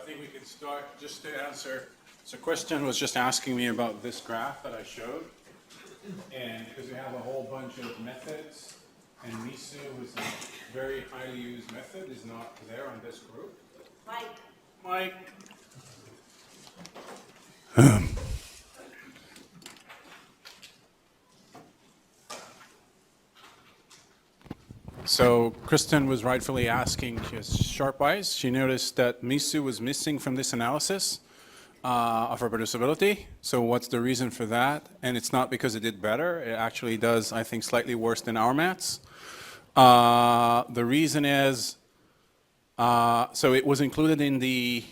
I think we can start just to answer. So Kristen was just asking me about this graph that I showed. And because we have a whole bunch of methods, and MISU is a very highly used method, is not there on this group. Mike. So Kristen was rightfully asking, she has sharp eyes. She noticed that MISU was missing from this analysis of reproducibility. So what's the reason for that? And it's not because it did better. It actually does, I think, slightly worse than our mats. The reason is, so it was included in the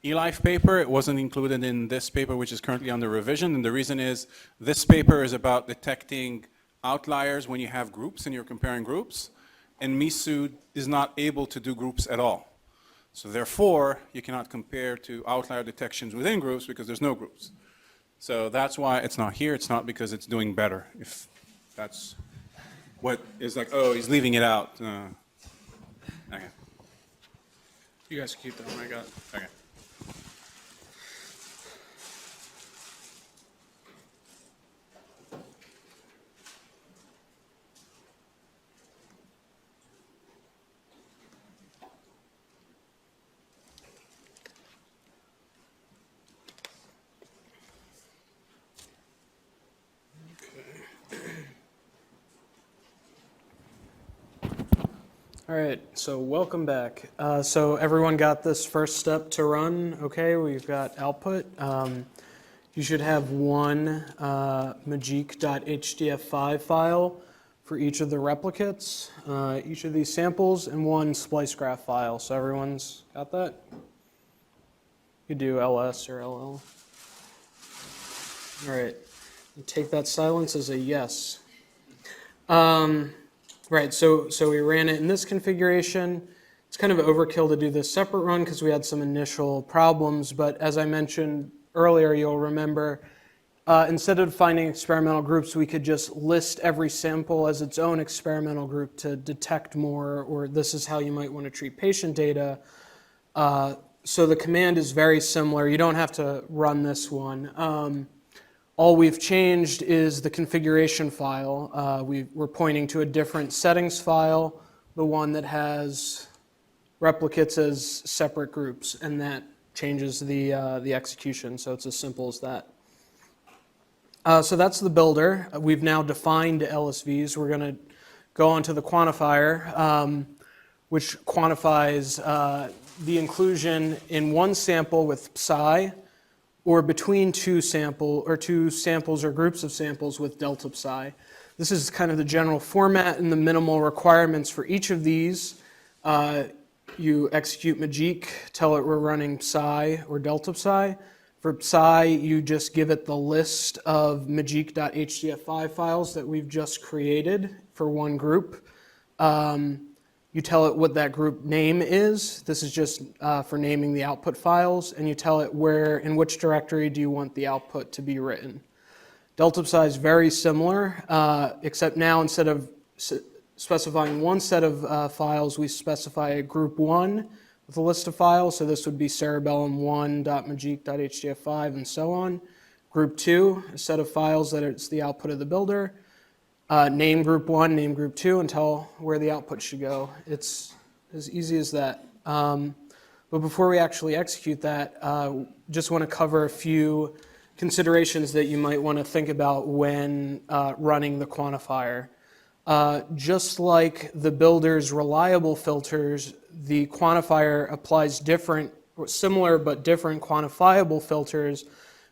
eLife paper. It wasn't included in this paper, which is currently under revision. And the reason is, this paper is about detecting outliers when you have groups and you're comparing groups. And MISU is not able to do groups at all. So therefore, you cannot compare to outlier detections within groups because there's no groups. So that's why it's not here. It's not because it's doing better. If that's what is like, oh, he's leaving it out. Okay. You guys keep that one I got. Okay. All right, so welcome back. So everyone got this first step to run, okay? We've got output. You should have one MAJIQ.hdf5 file for each of the replicates, each of these samples, and one Splice Graph file. So everyone's got that? You do LS or LL. All right, take that silence as a yes. Right, so we ran it in this configuration. It's kind of overkill to do this separate run because we had some initial problems, but as I mentioned earlier, you'll remember, instead of finding experimental groups, we could just list every sample as its own experimental group to detect more, or this is how you might want to treat patient data. So the command is very similar. You don't have to run this one. All we've changed is the configuration file. We're pointing to a different settings file, the one that has replicates as separate groups, and that changes the execution, so it's as simple as that. So that's the builder. We've now defined LSVs. We're going to go on to the quantifier, which quantifies the inclusion in one sample with psi, or between two samples or groups of samples with delta psi. This is kind of the general format and the minimal requirements for each of these. You execute MAJIQ, tell it we're running psi or delta psi. For psi, you just give it the list of MAJIQ.hdf5 files that we've just created for one group. You tell it what that group name is. This is just for naming the output files, and you tell it in which directory do you want the output to be written. Delta psi is very similar, except now instead of specifying one set of files, we specify a group 1 with a list of files. So this would be cerebellum1.majik.hdf5 and so on. Group 2, a set of files that it's the output of the builder. Name group 1, name group 2, and tell where the output should go. It's as easy as that. But before we actually execute that, just want to cover a few considerations that you might want to think about when running the quantifier. Just like the builder's reliable filters, the quantifier applies similar but different quantifiable filters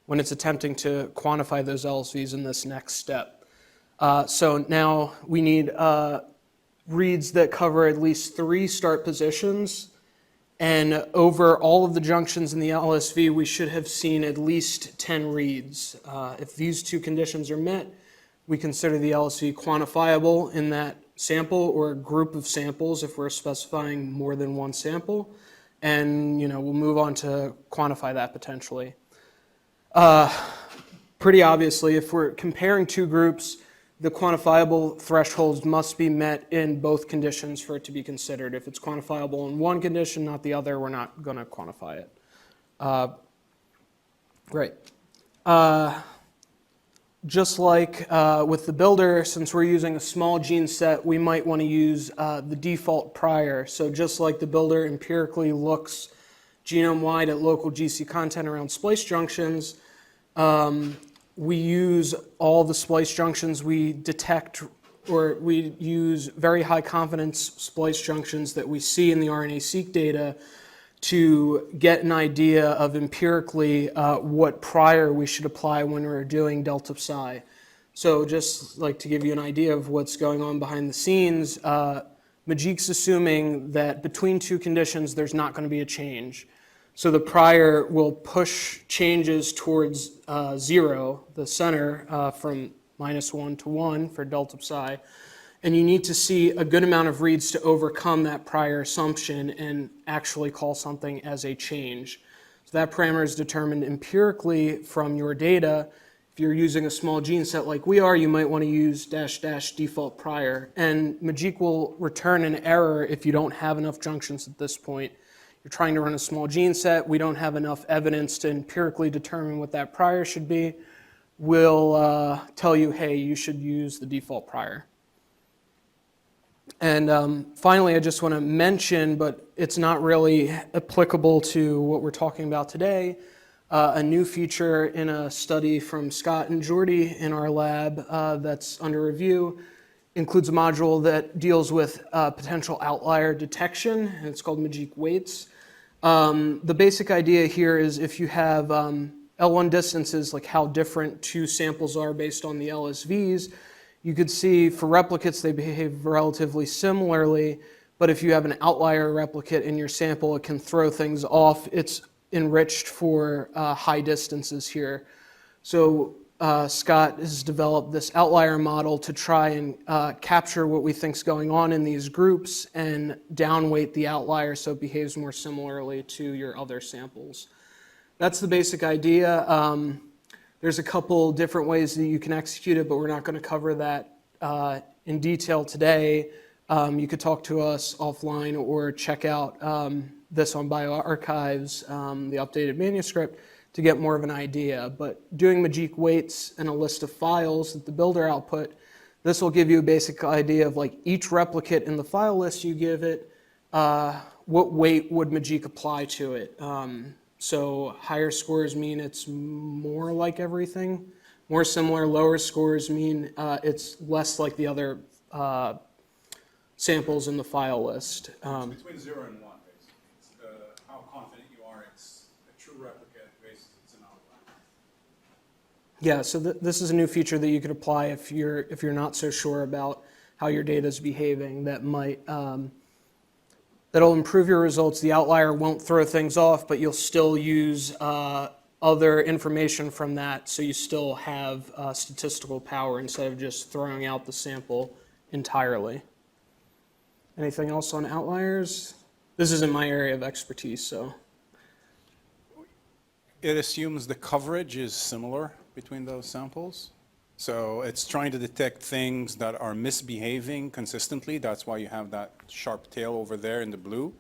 when it's attempting to quantify those LSVs in this next step. So now we need reads that cover at least 3 start positions, and over all of the junctions in the LSV, we should have seen at least 10 reads. If these 2 conditions are met, we consider the LSV quantifiable in that sample or group of samples if we're specifying more than one sample, and we'll move on to quantify that potentially. Pretty obviously, if we're comparing 2 groups, the quantifiable thresholds must be met in both conditions for it to be considered. If it's quantifiable in one condition, not the other, we're not going to quantify it. Right. Just like with the builder, since we're using a small gene set, we might want to use the default prior. So just like the builder empirically looks genome-wide at local GC content around splice junctions, we use all the splice junctions we detect, or we use very high confidence splice junctions that we see in the RNA-Seq data to get an idea of empirically what prior we should apply when we're doing delta psi. So just like to give you an idea of what's going on behind the scenes, MAJIQ's assuming that between two conditions there's not going to be a change. So the prior will push changes towards 0, the center, from -1 to 1 for delta psi. And you need to see a good amount of reads to overcome that prior assumption and actually call something as a change. So that parameter is determined empirically from your data. If you're using a small gene set like we are, you might want to use -- default prior. And MAJIQ will return an error if you don't have enough junctions at this point. You're trying to run a small gene set. We don't have enough evidence to empirically determine what that prior should be. We'll tell you, hey, you should use the default prior. And finally, I just want to mention, but it's not really applicable to what we're talking about today, a new feature in a study from Scott and Jordy in our lab that's under review includes a module that deals with potential outlier detection, and it's called MAJIQ weights. The basic idea here is if you have L1 distances, like how different two samples are based on the LSVs, you could see for replicates they behave relatively similarly, but if you have an outlier replicate in your sample, it can throw things off. It's enriched for high distances here. So Scott has developed this outlier model to try and capture what we think is going on in these groups and downweight the outlier so it behaves more similarly to your other samples. That's the basic idea. There's a couple different ways that you can execute it, but we're not going to cover that in detail today. You could talk to us offline or check out this on bioarchives, the updated manuscript, to get more of an idea. But doing MAJIQ weights and a list of files that the builder output, this will give you a basic idea of like each replicate in the file list you give it, what weight would MAJIQ apply to it. So higher scores mean it's more like everything. More similar, lower scores mean it's less like the other samples in the file list. It's between 0 and 1, basically. It's how confident you are it's a true replicate versus it's an outlier. Yeah, so this is a new feature that you could apply if you're not so sure about how your data is behaving. That might that'll improve your results. The outlier won't throw things off, but you'll still use other information from that, so you still have statistical power instead of just throwing out the sample entirely. Anything else on outliers? This isn't my area of expertise, so. It assumes the coverage is similar between those samples. So it's trying to detect things that are misbehaving consistently. That's why you have that sharp tail over there in the blue,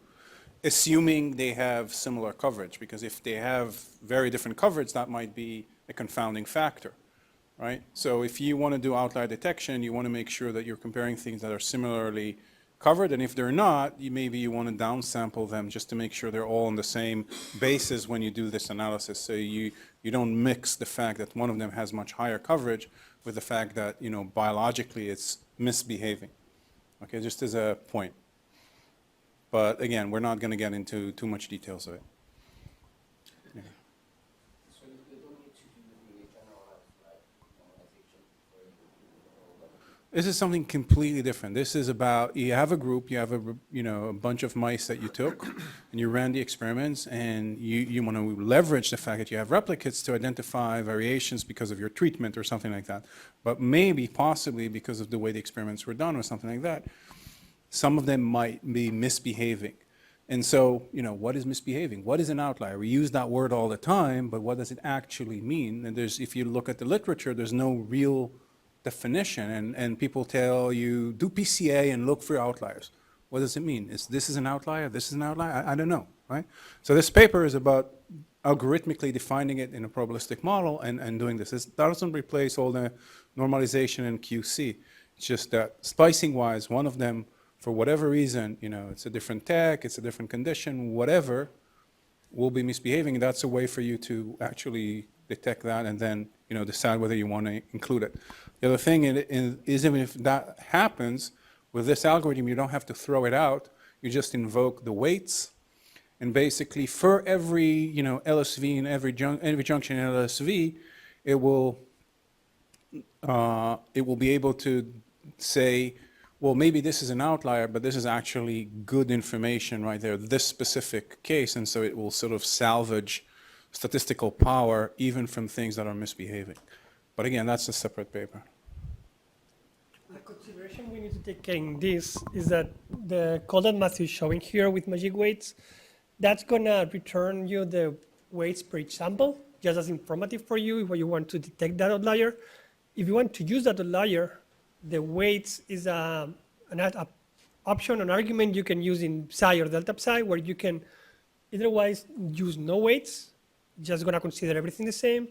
assuming they have similar coverage, because if they have very different coverage, that might be a confounding factor, right? So if you want to do outlier detection, you want to make sure that you're comparing things that are similarly covered, and if they're not, maybe you want to downsample them just to make sure they're all on the same basis when you do this analysis. So you don't mix the fact that one of them has much higher coverage with the fact that, you know, biologically it's misbehaving. Okay, just as a point. But again, we're not going to get into too much details of it. Yeah. So you don't need to do really generalized, right, normalization for This is something completely different. This is about, you have a group, you have a bunch of mice that you took, and you ran the experiments, and you want to leverage the fact that you have replicates to identify variations because of your treatment or something like that. But maybe, possibly, because of the way the experiments were done or something like that, some of them might be misbehaving. And so, you know, what is misbehaving? What is an outlier? We use that word all the time, but what does it actually mean? And if you look at the literature, there's no real definition, and people tell you, do PCA and look for outliers. What does it mean? This is an outlier? This is an outlier? I don't know, right? So this paper is about algorithmically defining it in a probabilistic model and doing this. That doesn't replace all the normalization and QC. It's just that splicing-wise, one of them, for whatever reason, it's a different tech, it's a different condition, whatever, will be misbehaving. And that's a way for you to actually detect that and then, decide whether you want to include it. The other thing is even if that happens, with this algorithm, you don't have to throw it out. You just invoke the weights. And basically, for every LSV and every junction in LSV, it will be able to say, well, maybe this is an outlier, but this is actually good information right there, this specific case, and so it will sort of salvage statistical power even from things that are misbehaving. But again, that's a separate paper. The consideration we need to take in this is that the code that Matthew is showing here with MAJIQ weights, that's going to return you the weights per each sample, just as informative for you if you want to detect that outlier. If you want to use that outlier, the weights is an option, an argument you can use in psi or delta psi, where you can otherwise use no weights, just going to consider everything the same.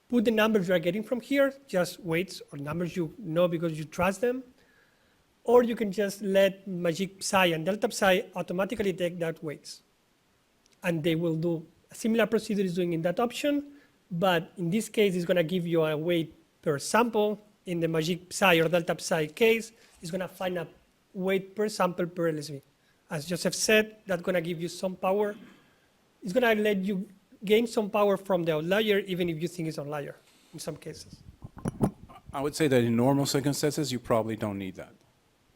Put the numbers you are getting from here, just weights or numbers you know because you trust them. Or you can just let MAJIQ psi and delta psi automatically take that weights. And they will do a similar procedure is doing in that option, but in this case, it's going to give you a weight per sample. In the MAJIQ psi or delta psi case, it's going to find a weight per sample per LSV. As Joseph said, that's going to give you some power. It's going to let you gain some power from the outlier, even if you think it's an outlier in some cases. I would say that in normal circumstances, you probably don't need that,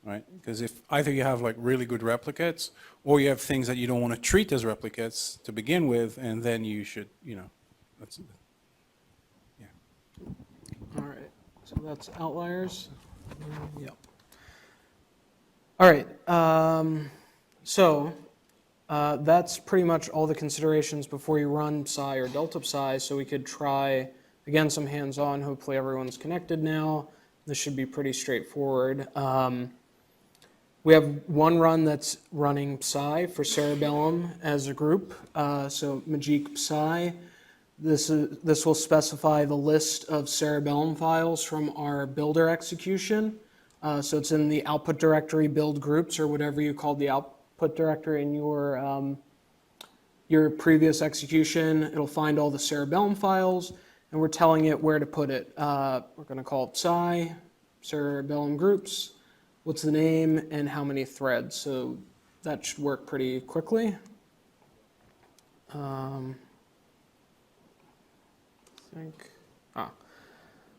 right? Because if either you have like really good replicates, or you have things that you don't want to treat as replicates to begin with, and then you should, that's it. Yeah. All right, so that's outliers. Yep. All right, that's pretty much all the considerations before you run psi or delta psi, so we could try, again, some hands-on. Hopefully everyone's connected now. This should be pretty straightforward. We have one run that's running psi for cerebellum as a group, so MAJIQ psi. This will specify the list of cerebellum files from our builder execution. So it's in the output directory build groups or whatever you called the output directory in your previous execution. It'll find all the cerebellum files, and we're telling it where to put it. We're going to call it psi, cerebellum groups, what's the name, and how many threads. So that should work pretty quickly.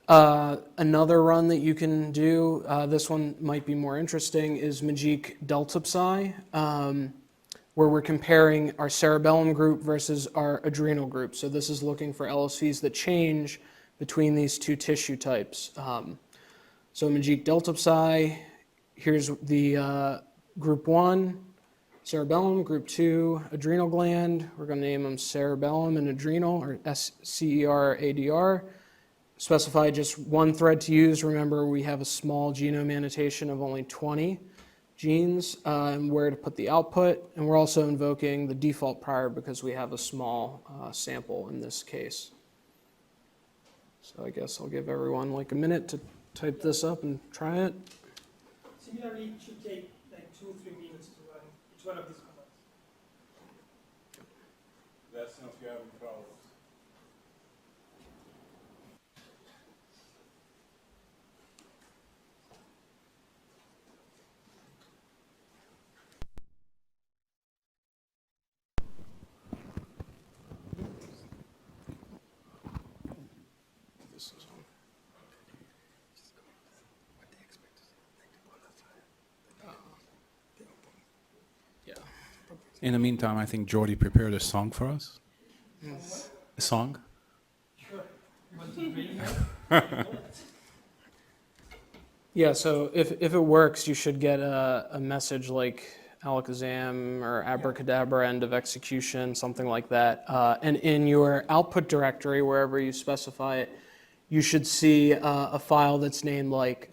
Another run that you can do, this one might be more interesting, is MAJIQ delta psi, where we're comparing our cerebellum group versus our adrenal group. So this is looking for LSVs that change between these two tissue types. So MAJIQ delta psi, here's the group 1, cerebellum, group 2, adrenal gland. We're going to name them cerebellum and adrenal, or SCERADR. Specify just one thread to use. Remember, we have a small genome annotation of only 20 genes, and where to put the output. And we're also invoking the default prior because we have a small sample in this case. So I guess I'll give everyone like a minute to type this up and try it. Similarly, it should take like 2 or 3 minutes to run each one of these commands. That's not if you're having problems. In the meantime, I think Jordy prepared a song for us. Yes. A song? Sure. Yeah, so if it works, you should get a message like alakazam or abracadabra end of execution, something like that. And in your output directory, wherever you specify it, you should see a file that's named like,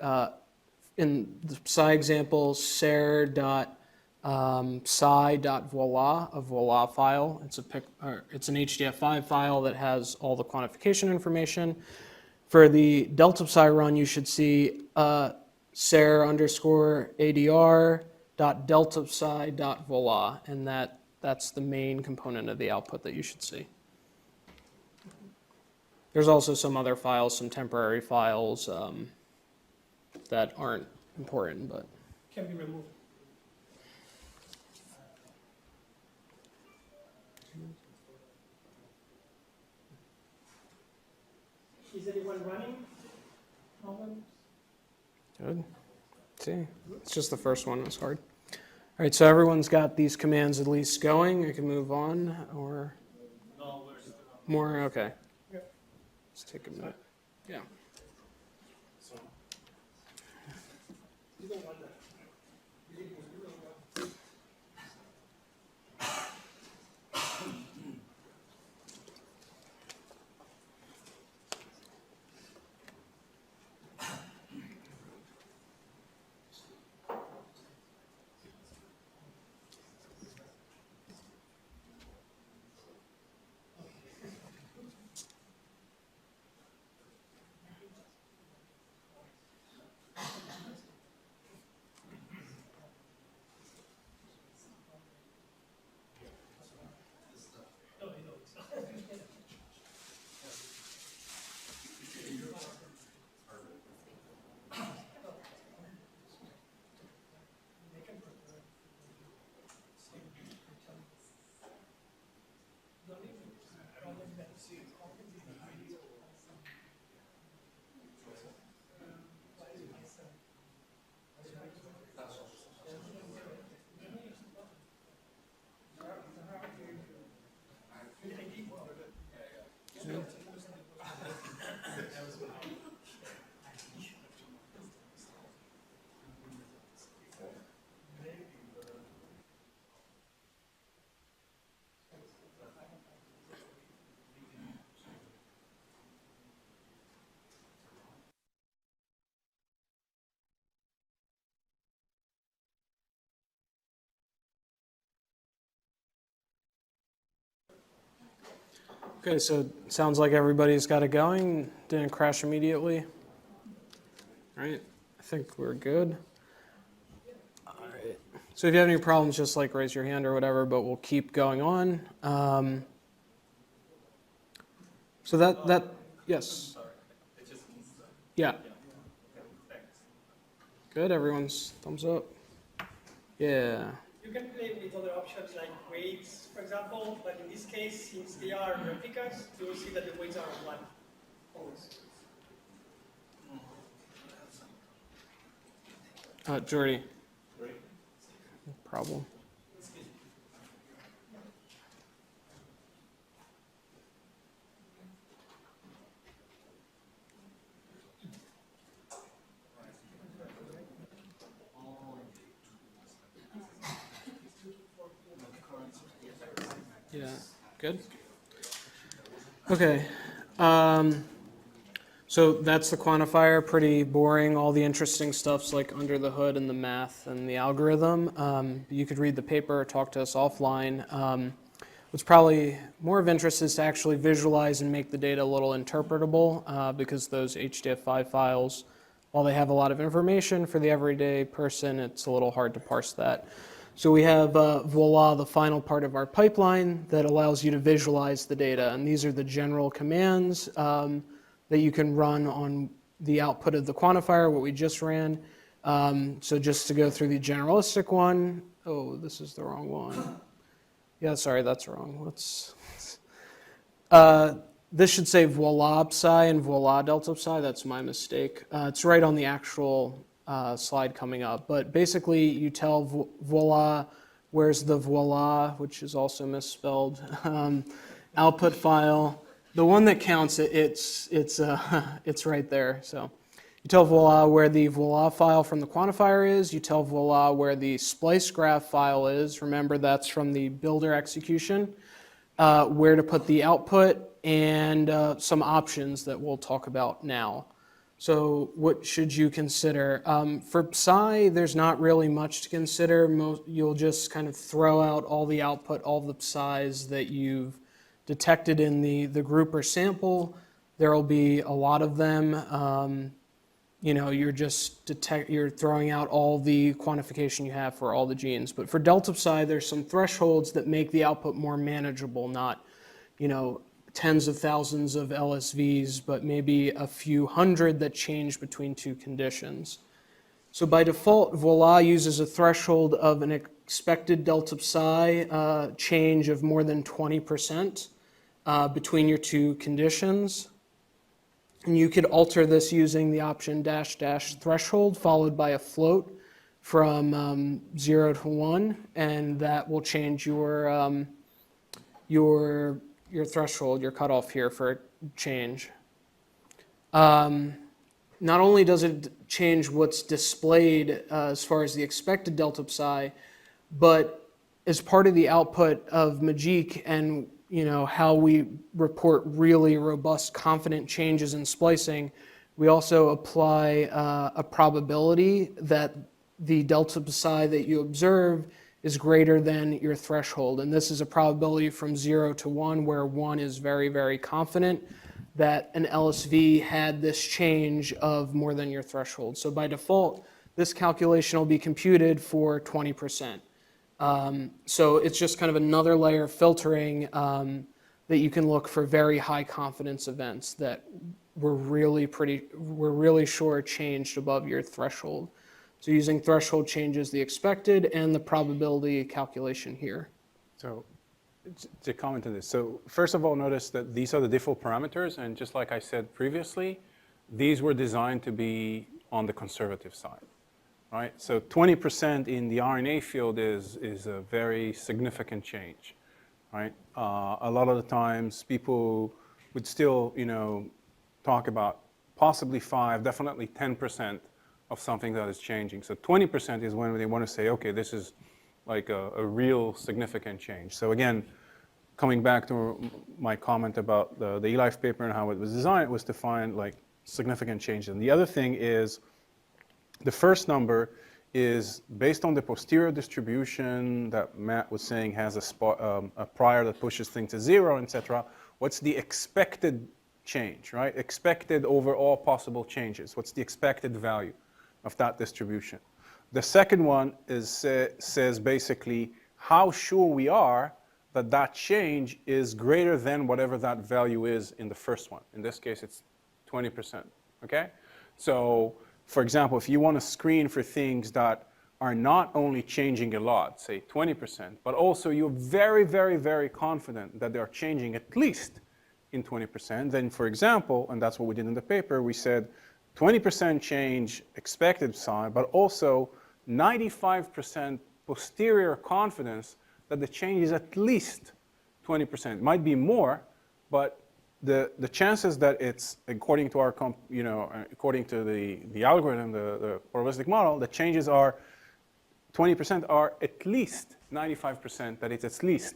in the psi example, ser.psi psi.voila, a voila file. It's an HDF5 file that has all the quantification information. For the delta psi run, you should see ser_adr.delta_psi.voila, and that's the main component of the output that you should see. There's also some other files, some temporary files that aren't important, but Can be removed. Is anyone running? No one? good. See, it's just the first one was hard. All right, so everyone's got these commands at least going. I can move on, or more. Okay. Let's take a minute. Yeah. Okay, so it sounds like everybody's got it going. Didn't crash immediately. All right, I think we're good. All right. So if you have any problems, just like raise your hand or whatever, but we'll keep going on. So that yes. Yeah. Good, everyone's thumbs up. Yeah. You can play with other options like weights, for example, but in this case, since they are replicas, you will see that the weights are 1 always. Jordy. No problem. Yeah, good. Okay. So that's the quantifier, pretty boring. All the interesting stuff's like under the hood and the math and the algorithm. You could read the paper or talk to us offline. What's probably more of interest is to actually visualize and make the data a little interpretable because those HDF5 files, while they have a lot of information for the everyday person, it's a little hard to parse that. So we have voila, the final part of our pipeline that allows you to visualize the data. And these are the general commands that you can run on the output of the quantifier, what we just ran. So just to go through the generalistic one. Oh, this is the wrong one. Yeah, sorry, that's wrong. This should say voila psi and voila delta psi. That's my mistake. It's right on the actual slide coming up. But basically, you tell voila, where's the voila, which is also misspelled, output file. The one that counts, it's right there. So you tell voila where the voila file from the quantifier is. You tell voila where the splice graph file is. Remember, that's from the builder execution. Where to put the output and some options that we'll talk about now. So what should you consider? For psi, there's not really much to consider. You'll just kind of throw out all the output, all the psis that you've detected in the group or sample. There will be a lot of them. You're throwing out all the quantification you have for all the genes. But for delta psi, there's some thresholds that make the output more manageable, not, tens of thousands of LSVs, but maybe a few hundred that change between two conditions. So by default, VOILA uses a threshold of an expected delta psi change of more than 20% between your two conditions. And you could alter this using the option -- threshold followed by a float from 0 to 1, and that will change your threshold, your cutoff here for change. Not only does it change what's displayed as far as the expected delta psi, but as part of the output of MAJIQ and how we report really robust, confident changes in splicing, we also apply a probability that the delta psi that you observe is greater than your threshold. And this is a probability from 0 to 1, where 1 is very, very confident that an LSV had this change of more than your threshold. So by default, this calculation will be computed for 20%. So it's just kind of another layer of filtering that you can look for very high confidence events that we're really sure changed above your threshold. So using threshold changes the expected and the probability calculation here. So to comment on this, so first of all, notice that these are the default parameters, and just like I said previously, these were designed to be on the conservative side, right? So 20% in the RNA field is a very significant change, right? A lot of the times people would still, talk about possibly 5, definitely 10% of something that is changing. So 20% is when they want to say, okay, this is like a real significant change. So again, coming back to my comment about the eLife paper and how it was designed, was to find like significant change. And the other thing is, the first number is based on the posterior distribution that Matt was saying has a prior that pushes things to 0, etc. What's the expected change, right? Expected over all possible changes. What's the expected value of that distribution? The second one is says basically how sure we are that that change is greater than whatever that value is in the first one. In this case, it's 20%, okay? So, for example, if you want to screen for things that are not only changing a lot, say 20%, but also you're very, very, very confident that they are changing at least in 20%, then for example, and that's what we did in the paper, we said 20% change expected psi, but also 95% posterior confidence that the change is at least 20%. It might be more, but the chances that it's, according to our, according to the algorithm, the probabilistic model, the changes are 20% are at least 95% that it's at least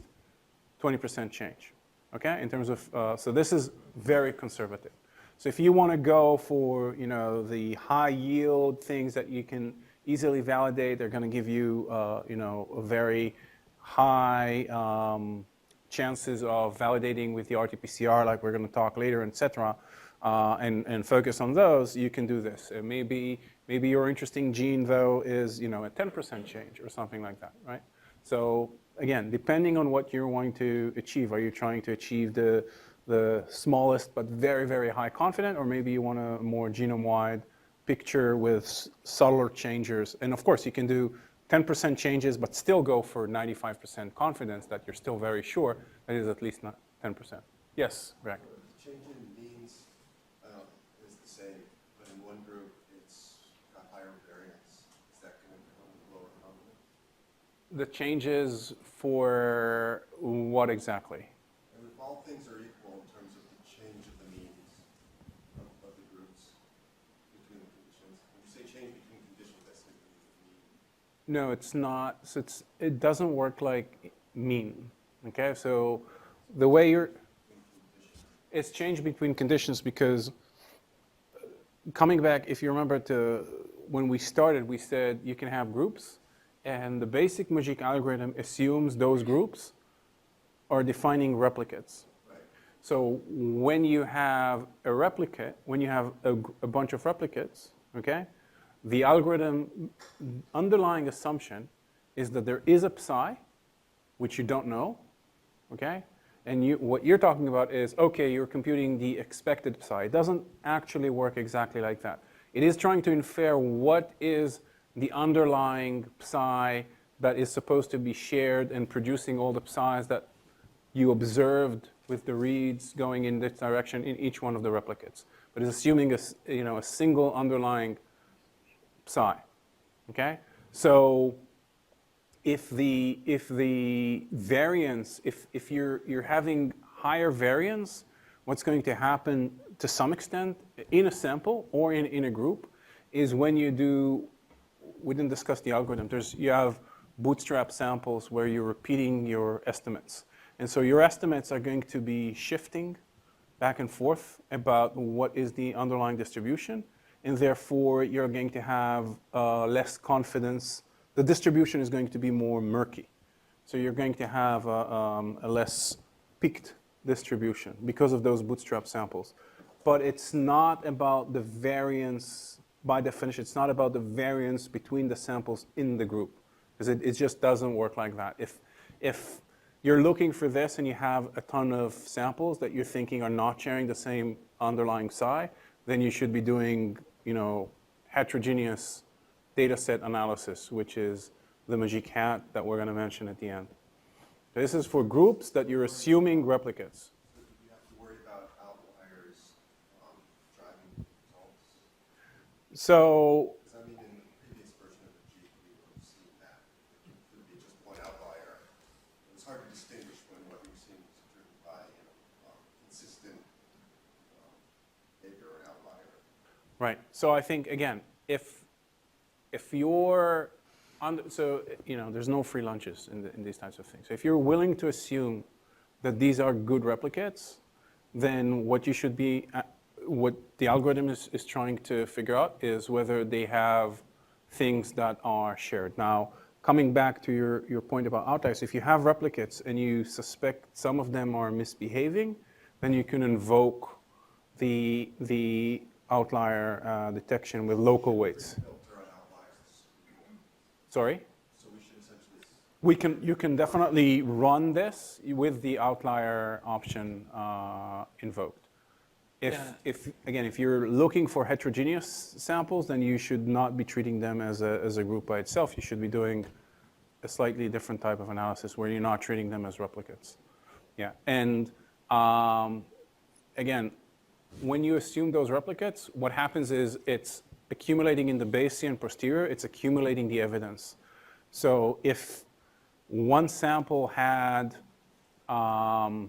20% change, okay? In terms of, so this is very conservative. So if you want to go for, the high yield things that you can easily validate, they're going to give you, a very high chances of validating with the RT-PCR, like we're going to talk later, etc. And focus on those, you can do this. Maybe your interesting gene, though, is, a 10% change or something like that, right? So again, depending on what you're wanting to achieve, are you trying to achieve the smallest but very, very high confident, or maybe you want a more genome-wide picture with subtler changes? And of course, you can do 10% changes, but still go for 95% confidence that you're still very sure that it is at least not 10%. Yes, Greg? The change in means is the same, but in one group it's got higher variance. Is that going to become lower confidence? The changes for what exactly? And if all things are equal in terms of the change of the means of the groups between the conditions, when you say change between conditions, that's simply the mean. No, it's not. So it doesn't work like mean. Okay, so the way it's changed between conditions because coming back, if you remember to when we started, we said you can have groups, and the basic MAJIQ algorithm assumes those groups are defining replicates. So when you have a replicate, when you have a bunch of replicates, okay, the algorithm underlying assumption is that there is a psi, which you don't know, okay? And what you're talking about is, okay, you're computing the expected psi. It doesn't actually work exactly like that. It is trying to infer what is the underlying psi that is supposed to be shared and producing all the psis that you observed with the reads going in this direction in each one of the replicates. But it's assuming a single underlying psi, okay? So if the variance, if you're having higher variance, what's going to happen to some extent in a sample or in a group is when you do, we didn't discuss the algorithm, you have bootstrap samples where you're repeating your estimates. And so your estimates are going to be shifting back and forth about what is the underlying distribution, and therefore you're going to have less confidence. The distribution is going to be more murky. So you're going to have a less peaked distribution because of those bootstrap samples. But it's not about the variance, by definition, it's not about the variance between the samples in the group, because it just doesn't work like that. If you're looking for this and you have a ton of samples that you're thinking are not sharing the same underlying psi, then you should be doing, heterogeneous data set analysis, which is the MAJIQ hat that we're going to mention at the end. This is for groups that you're assuming replicates. So do we have to worry about outliers driving results? So, Because I mean, in the previous version of the MAJIQ, we were seeing that it could be just one outlier. It was hard to distinguish when what we were seeing was driven by consistent behavior or outlier. right. So I think, again, if you're, there's no free lunches in these types of things. So if you're willing to assume that these are good replicates, then what you should be, what the algorithm is trying to figure out is whether they have things that are shared. Now, coming back to your point about outliers, if you have replicates and you suspect some of them are misbehaving, then you can invoke the outlier detection with local weights. Filter on outliers. Sorry? So we should essentially. You can definitely run this with the outlier option invoked. If you're looking for heterogeneous samples, then you should not be treating them as a group by itself. You should be doing a slightly different type of analysis where you're not treating them as replicates. Yeah, and again, when you assume those replicates, what happens is it's accumulating in the Bayesian posterior, it's accumulating the evidence. So if one sample had a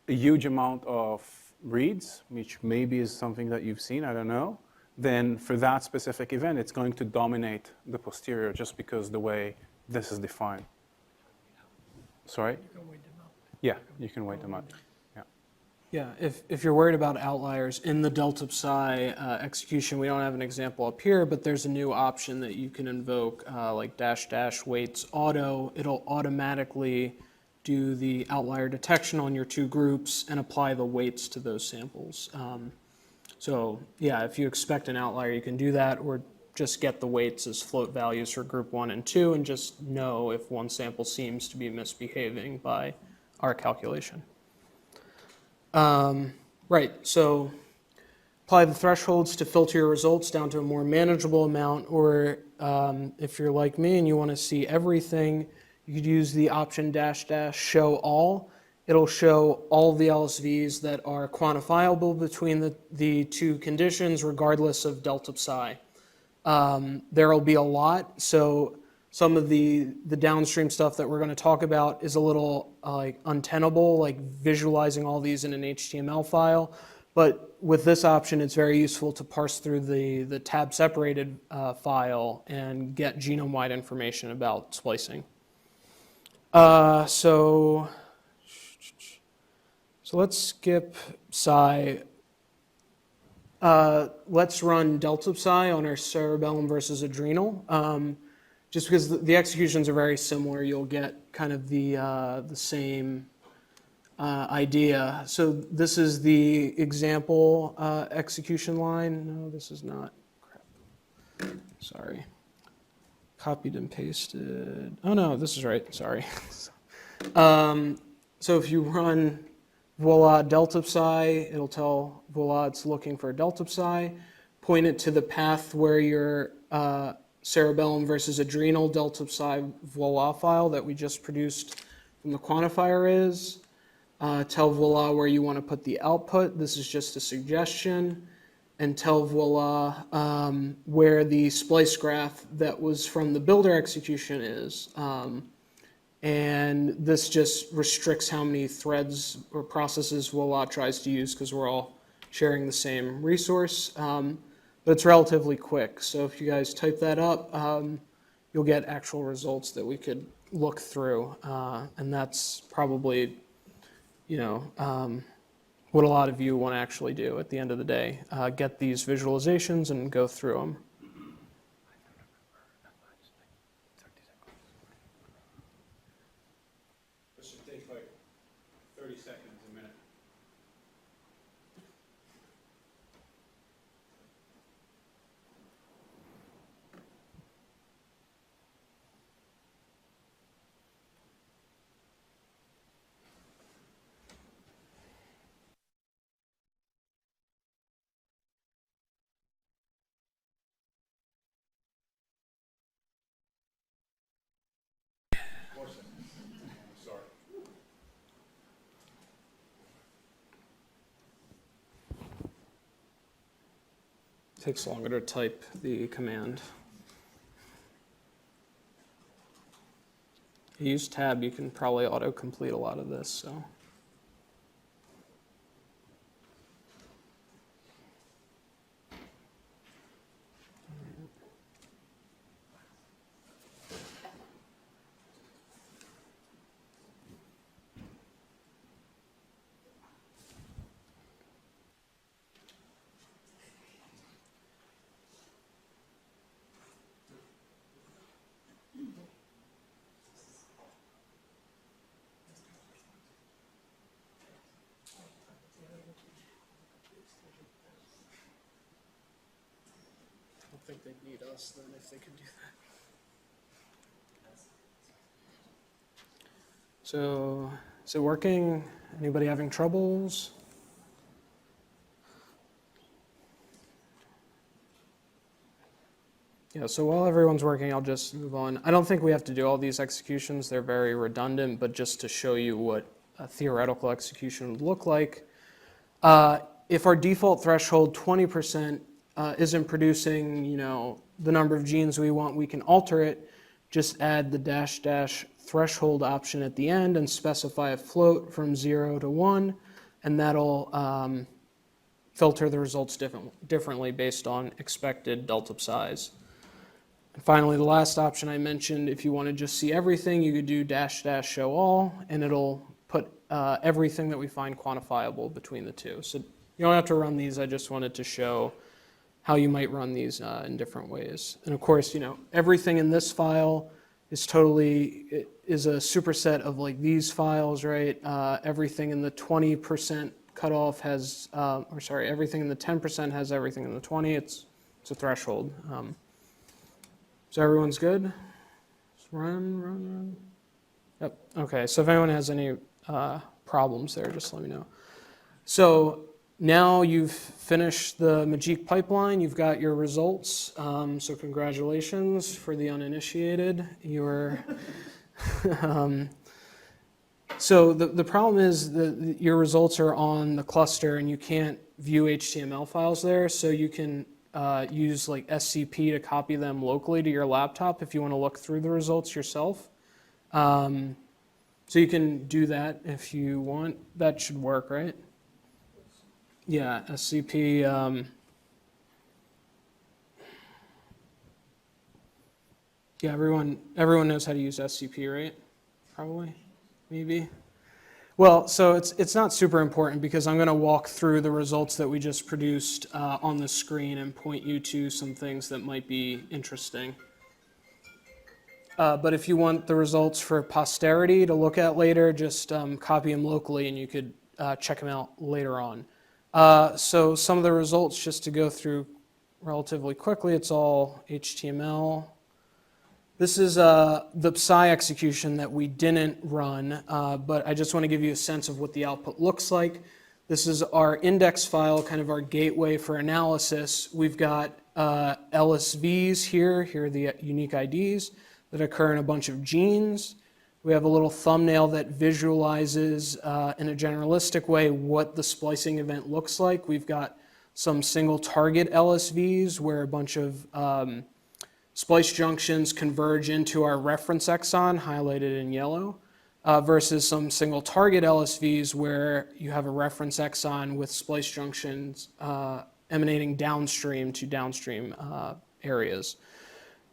huge amount of reads, which maybe is something that you've seen, I don't know, then for that specific event, it's going to dominate the posterior just because the way this is defined. Sorry? You can weight them out. Yeah, you can weight them out. Yeah, if you're worried about outliers in the delta psi execution, we don't have an example up here, but there's a new option that you can invoke, like -- weights auto. It'll automatically do the outlier detection on your two groups and apply the weights to those samples. So yeah, if you expect an outlier, you can do that, or just get the weights as float values for group 1 and 2 and just know if one sample seems to be misbehaving by our calculation. Right, so apply the thresholds to filter your results down to a more manageable amount, or if you're like me and you want to see everything, you could use the option -- show all. It'll show all the LSVs that are quantifiable between the two conditions regardless of delta psi. There'll be a lot, so some of the downstream stuff that we're going to talk about is a little untenable, like visualizing all these in an HTML file. But with this option, it's very useful to parse through the tab separated file and get genome-wide information about splicing. So let's skip psi. let's run delta psi on our cerebellum versus adrenal. Just because the executions are very similar, you'll get kind of the same idea. So this is the example execution line. No, this is not. Crap. Sorry. Copied and pasted. Oh no, this is right. Sorry. So if you run voila delta psi, it'll tell voila it's looking for delta psi. Point it to the path where your cerebellum versus adrenal delta psi voila file that we just produced from the quantifier is. Tell voila where you want to put the output. This is just a suggestion. And tell voila where the splice graph that was from the builder execution is. And this just restricts how many threads or processes voila tries to use because we're all sharing the same resource. But it's relatively quick. So if you guys type that up, you'll get actual results that we could look through. And that's probably, what a lot of you want to actually do at the end of the day. Get these visualizations and go through them. This should take like 30 seconds, a minute. Sorry. Takes longer to type the command. If you use tab, you can probably auto-complete a lot of this. So. I don't think they'd need us then if they could do that. So, is it working? Anybody having troubles? Yeah, so while everyone's working, I'll just move on. I don't think we have to do all these executions. They're very redundant, but just to show you what a theoretical execution would look like. If our default threshold 20% isn't producing, the number of genes we want, we can alter it. Just add the -- threshold option at the end and specify a float from 0 to 1, and that'll filter the results differently based on expected delta psi's. And finally, the last option I mentioned, if you want to just see everything, you could do -- show all, and it'll put everything that we find quantifiable between the two. So you don't have to run these. I just wanted to show how you might run these in different ways. And of course, everything in this file is a superset of like these files, right? Everything in the 20% cutoff has, everything in the 10% has everything in the 20. It's a threshold. So everyone's good? Just run. Yep. Okay. So if anyone has any problems there, just let me know. So now you've finished the MAJIQ pipeline. You've got your results. So congratulations for the uninitiated. So the problem is that your results are on the cluster and you can't view HTML files there. So you can use like SCP to copy them locally to your laptop if you want to look through the results yourself. So you can do that if you want. That should work, right? Yeah, SCP. Yeah, everyone knows how to use SCP, right? Probably, maybe. Well, so it's not super important because I'm going to walk through the results that we just produced on the screen and point you to some things that might be interesting. But if you want the results for posterity to look at later, just copy them locally and you could check them out later on. So some of the results, just to go through relatively quickly, it's all HTML. This is the Psi execution that we didn't run, but I just want to give you a sense of what the output looks like. This is our index file, kind of our gateway for analysis. We've got LSVs here. Here are the unique IDs that occur in a bunch of genes. We have a little thumbnail that visualizes in a generalistic way what the splicing event looks like. We've got some single target LSVs where a bunch of splice junctions converge into our reference exon, highlighted in yellow, versus some single target LSVs where you have a reference exon with splice junctions emanating downstream to downstream areas.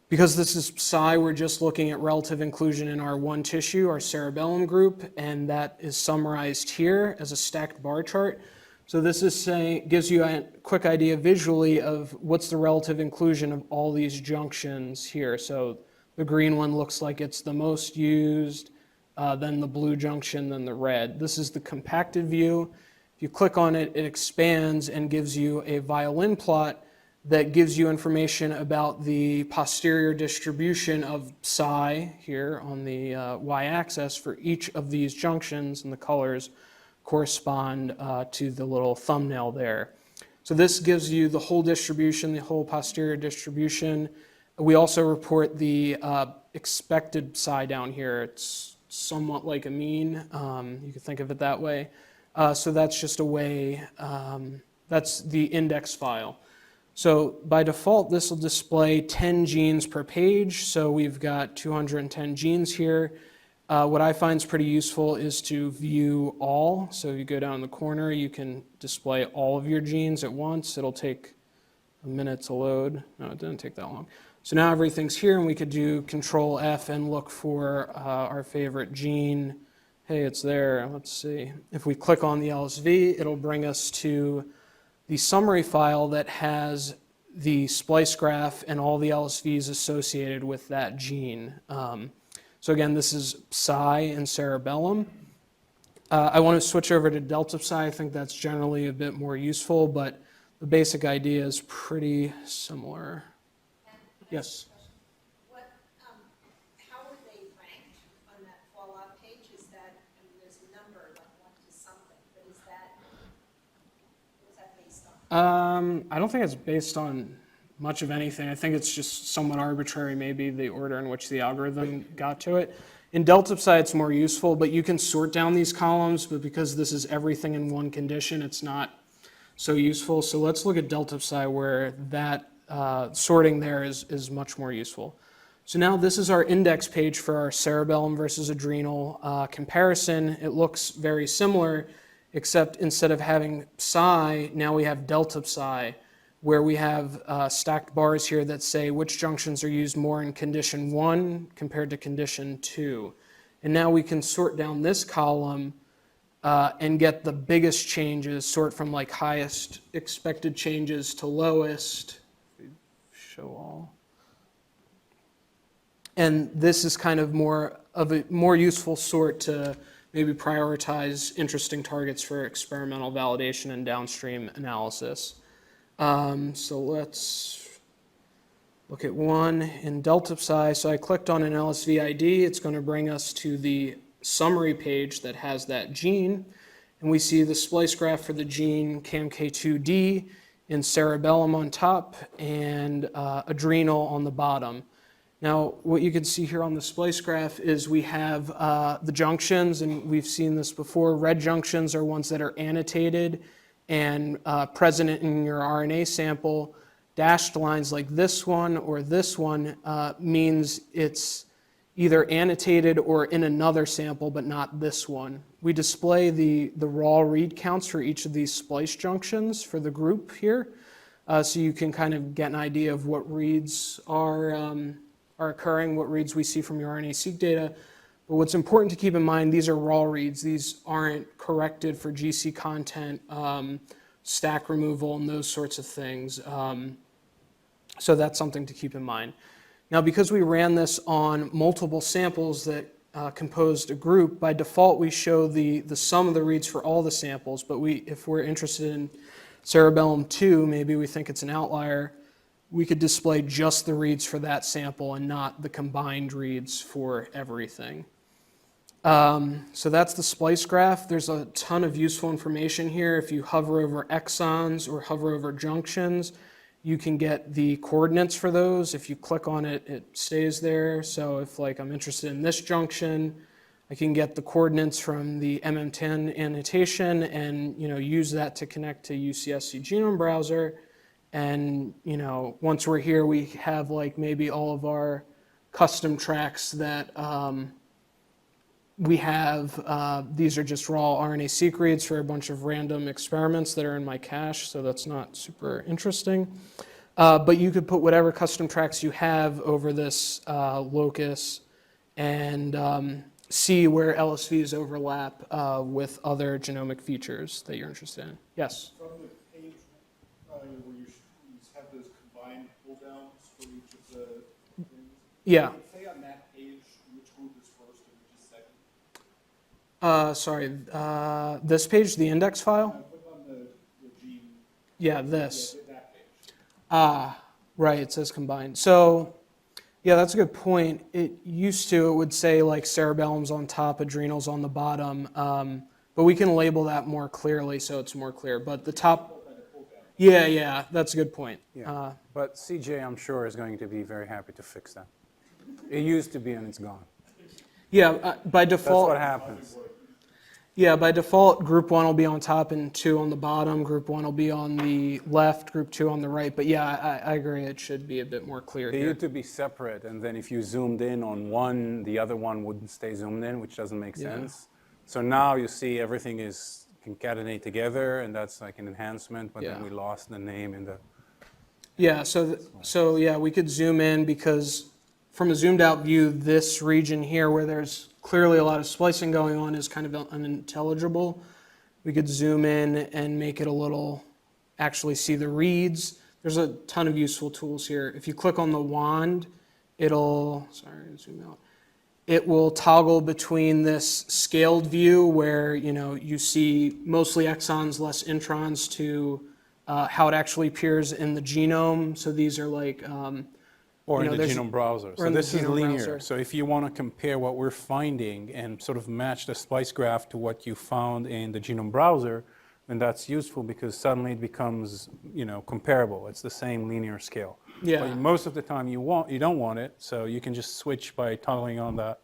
Because this is Psi, we're just looking at relative inclusion in our one tissue, our cerebellum group, and that is summarized here as a stacked bar chart. So this is gives you a quick idea visually of what's the relative inclusion of all these junctions here. So the green one looks like it's the most used, then the blue junction, then the red. This is the compacted view. If you click on it, it expands and gives you a violin plot that gives you information about the posterior distribution of Psi here on the y-axis for each of these junctions, and the colors correspond to the little thumbnail there. So this gives you the whole distribution, the whole posterior distribution. We also report the expected Psi down here. It's somewhat like a mean. You can think of it that way. So that's just a way, that's the index file. So by default, this will display 10 genes per page. So we've got 210 genes here. What I find is pretty useful is to view all. So you go down in the corner, you can display all of your genes at once. It'll take a minute to load. No, it didn't take that long. So now everything's here, and we could do Control F and look for our favorite gene. Hey, it's there. Let's see. If we click on the LSV, it'll bring us to the summary file that has the splice graph and all the LSVs associated with that gene. So again, this is Psi and cerebellum. I want to switch over to delta Psi. I think that's generally a bit more useful, but the basic idea is pretty similar. Yes? How are they ranked on that VOILA page? Is that, I mean, there's a number, like 1 to something, but is that, what is that based on? I don't think it's based on much of anything. I think it's just somewhat arbitrary, maybe the order in which the algorithm got to it. In delta Psi, it's more useful, but you can sort down these columns, but because this is everything in one condition, it's not so useful. So let's look at delta Psi where that sorting there is much more useful. So now this is our index page for our cerebellum versus adrenal comparison. It looks very similar, except instead of having Psi, now we have delta Psi, where we have stacked bars here that say which junctions are used more in condition 1 compared to condition 2. And now we can sort down this column and get the biggest changes, sort from like highest expected changes to lowest. Show all. And this is kind of more of a more useful sort to maybe prioritize interesting targets for experimental validation and downstream analysis. So let's look at one in delta Psi. So I clicked on an LSV ID. It's going to bring us to the summary page that has that gene. And we see the splice graph for the gene CAMK2D in cerebellum on top and adrenal on the bottom. Now, what you can see here on the splice graph is we have the junctions, and we've seen this before. Red junctions are ones that are annotated and present in your RNA sample. Dashed lines like this one or this one means it's either annotated or in another sample, but not this one. We display the raw read counts for each of these splice junctions for the group here, so you can kind of get an idea of what reads are occurring, what reads we see from your RNA-Seq data. But what's important to keep in mind, these are raw reads. These aren't corrected for GC content, stack removal, and those sorts of things. So that's something to keep in mind. Now, because we ran this on multiple samples that composed a group, by default we show the sum of the reads for all the samples, but if we're interested in cerebellum 2, maybe we think it's an outlier, we could display just the reads for that sample and not the combined reads for everything. So that's the splice graph. There's a ton of useful information here. If you hover over exons or hover over junctions, you can get the coordinates for those. If you click on it, it stays there. So if I'm interested in this junction, I can get the coordinates from the MM10 annotation and use that to connect to UCSC Genome Browser. And once we're here, we have maybe all of our custom tracks that we have. These are just raw RNA-Seq reads for a bunch of random experiments that are in my cache, so that's not super interesting. But you could put whatever custom tracks you have over this locus and see where LSVs overlap with other genomic features that you're interested in. Yes? From the page where you have those combined pull downs for each of the things, Yeah. say on that page which group is first and which is second. Sorry, this page, the index file? Click on the gene. Yeah, this. Yeah, that page. Right, it says combined. So, yeah, that's a good point. It would say cerebellum's on top, adrenals on the bottom, but we can label that more clearly so it's more clear. But the top, yeah, that's a good point. Yeah. But CJ, I'm sure, is going to be very happy to fix that. It used to be and it's gone. Yeah, by That's default. what happens. Yeah, by default, group 1 will be on top and 2 on the bottom. Group 1 will be on the left, group 2 on the right. But yeah, I agree. It should be a bit more clear They here. used to be separate, and then if you zoomed in on one, the other one wouldn't stay zoomed in, which doesn't make Yeah. sense. So now you see everything is concatenated together, and that's like an enhancement, but then Yeah. we lost the name in the... Yeah, so yeah, we could zoom in because from a zoomed out view, this region here where there's clearly a lot of splicing going on is kind of unintelligible. We could zoom in and make it a little, actually see the reads. There's a ton of useful tools here. If you click on the wand, it'll, sorry, zoom out. It will toggle between this scaled view where you see mostly exons, less introns, to how it actually appears in the genome. So these are Or in the there's- genome browser. or So in the this is genome linear. browser. So if you want to compare what we're finding and sort of match the splice graph to what you found in the genome browser, then that's useful because suddenly it becomes, comparable. It's the same linear scale. Yeah. But most of the time you don't want it, so you can just switch by toggling on that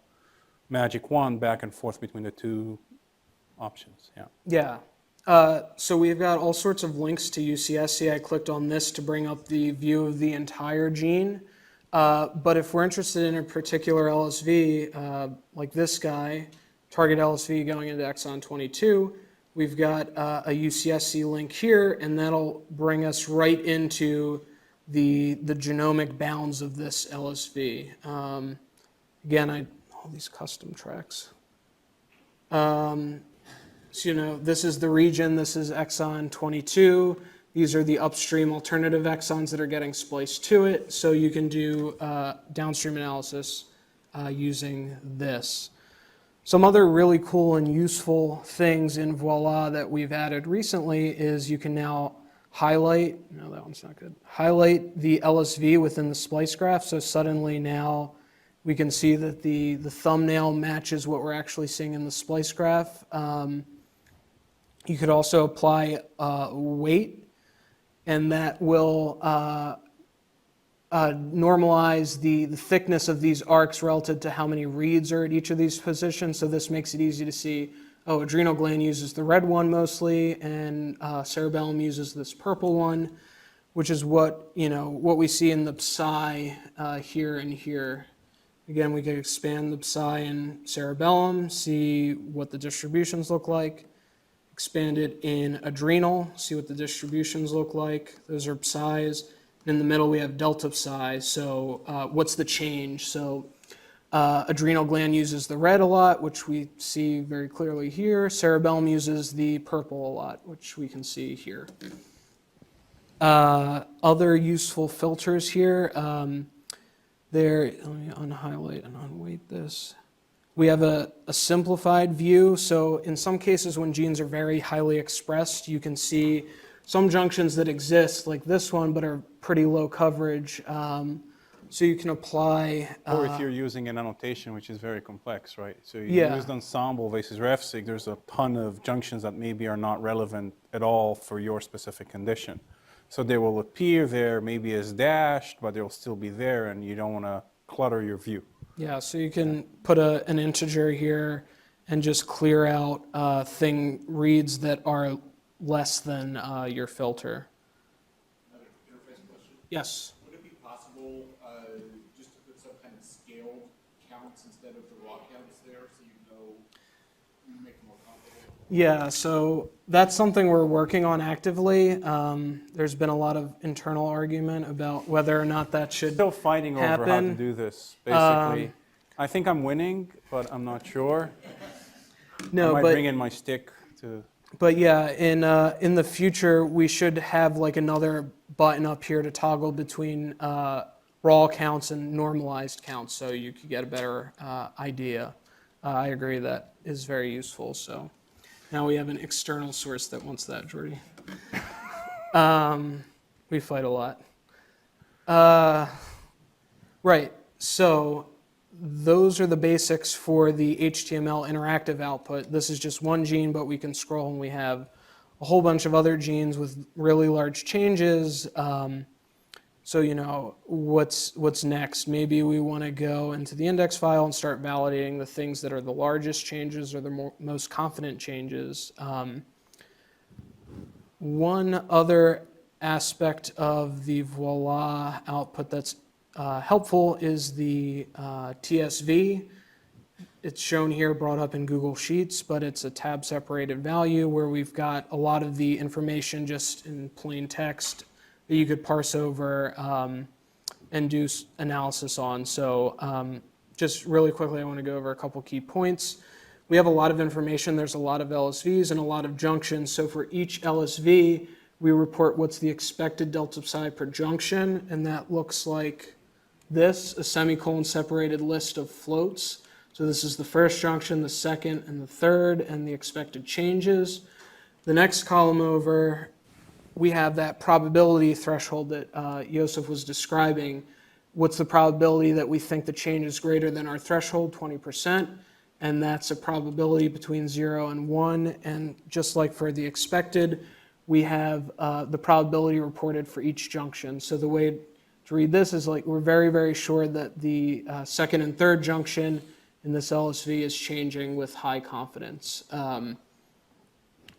magic wand back and forth between the two options. Yeah. Yeah. So we've got all sorts of links to UCSC. I clicked on this to bring up the view of the entire gene. But if we're interested in a particular LSV, like this guy, target LSV going into exon 22, we've got a UCSC link here, and that'll bring us right into the genomic bounds of this LSV. Again, all these custom tracks. So, this is the region, this is exon 22. These are the upstream alternative exons that are getting spliced to it. So you can do downstream analysis using this. Some other really cool and useful things in VOILA that we've added recently is you can now highlight, no, that one's not good, highlight the LSV within the splice graph. So suddenly now we can see that the thumbnail matches what we're actually seeing in the splice graph. You could also apply weight, and that will normalize the thickness of these arcs relative to how many reads are at each of these positions. So this makes it easy to see, adrenal gland uses the red one mostly, and cerebellum uses this purple one, which is what we see in the psi here and here. Again, we could expand the psi and cerebellum, see what the distributions look like. Expand it in adrenal, see what the distributions look like. Those are psi's. In the middle, we have delta psi. So what's the change? So Adrenal gland uses the red a lot, which we see very clearly here. Cerebellum uses the purple a lot, which we can see here. Other useful filters here. Let me unhighlight and unweight this. We have a simplified view. So in some cases, when genes are very highly expressed, you can see some junctions that exist, like this one, but are pretty low coverage. So you can apply. Or if you're using an annotation, which is very complex, right? So you Yeah. used ensemble versus RefSeq, there's a ton of junctions that maybe are not relevant at all for your specific condition. So they will appear there maybe as dashed, but they'll still be there, and you don't want to clutter your view. Yeah, so you can put an integer here and just clear out reads that are less than your filter. Another interface question. Yes. Would it be possible just to put some kind of scaled counts instead of the raw counts there so you make it more comparable? Yeah, so that's something we're working on actively. There's been a lot of internal argument about whether or not that should Still fighting over how to happen. do this, basically. I think I'm winning, but I'm not sure. I No, might but bring in my stick to... But yeah, in the future, we should have like another button up here to toggle between raw counts and normalized counts, so you could get a better idea. I agree that is very useful. So now we have an external source that wants that, Jordy. We fight a lot. Right. So those are the basics for the HTML interactive output. This is just one gene, but we can scroll and we have a whole bunch of other genes with really large changes. So, you know, what's next? Maybe we want to go into the index file and start validating the things that are the largest changes or the most confident changes. One other aspect of the VOILA output that's helpful is the TSV. It's shown here, brought up in Google Sheets, but it's a tab-separated value where we've got a lot of the information just in plain text that you could parse over and do analysis on. So just really quickly, I want to go over a couple key points. We have a lot of information. There's a lot of LSVs and a lot of junctions. So for each LSV, we report what's the expected delta psi per junction, and that looks like this, a semicolon separated list of floats. So this is the first junction, the second, and the third, and the expected changes. The next column over, we have that probability threshold that Joseph was describing. What's the probability that we think the change is greater than our threshold, 20%? And that's a probability between 0 and 1. And just like for the expected, we have the probability reported for each junction. So the way to read this is like we're very, very sure that the second and third junction in this LSV is changing with high confidence.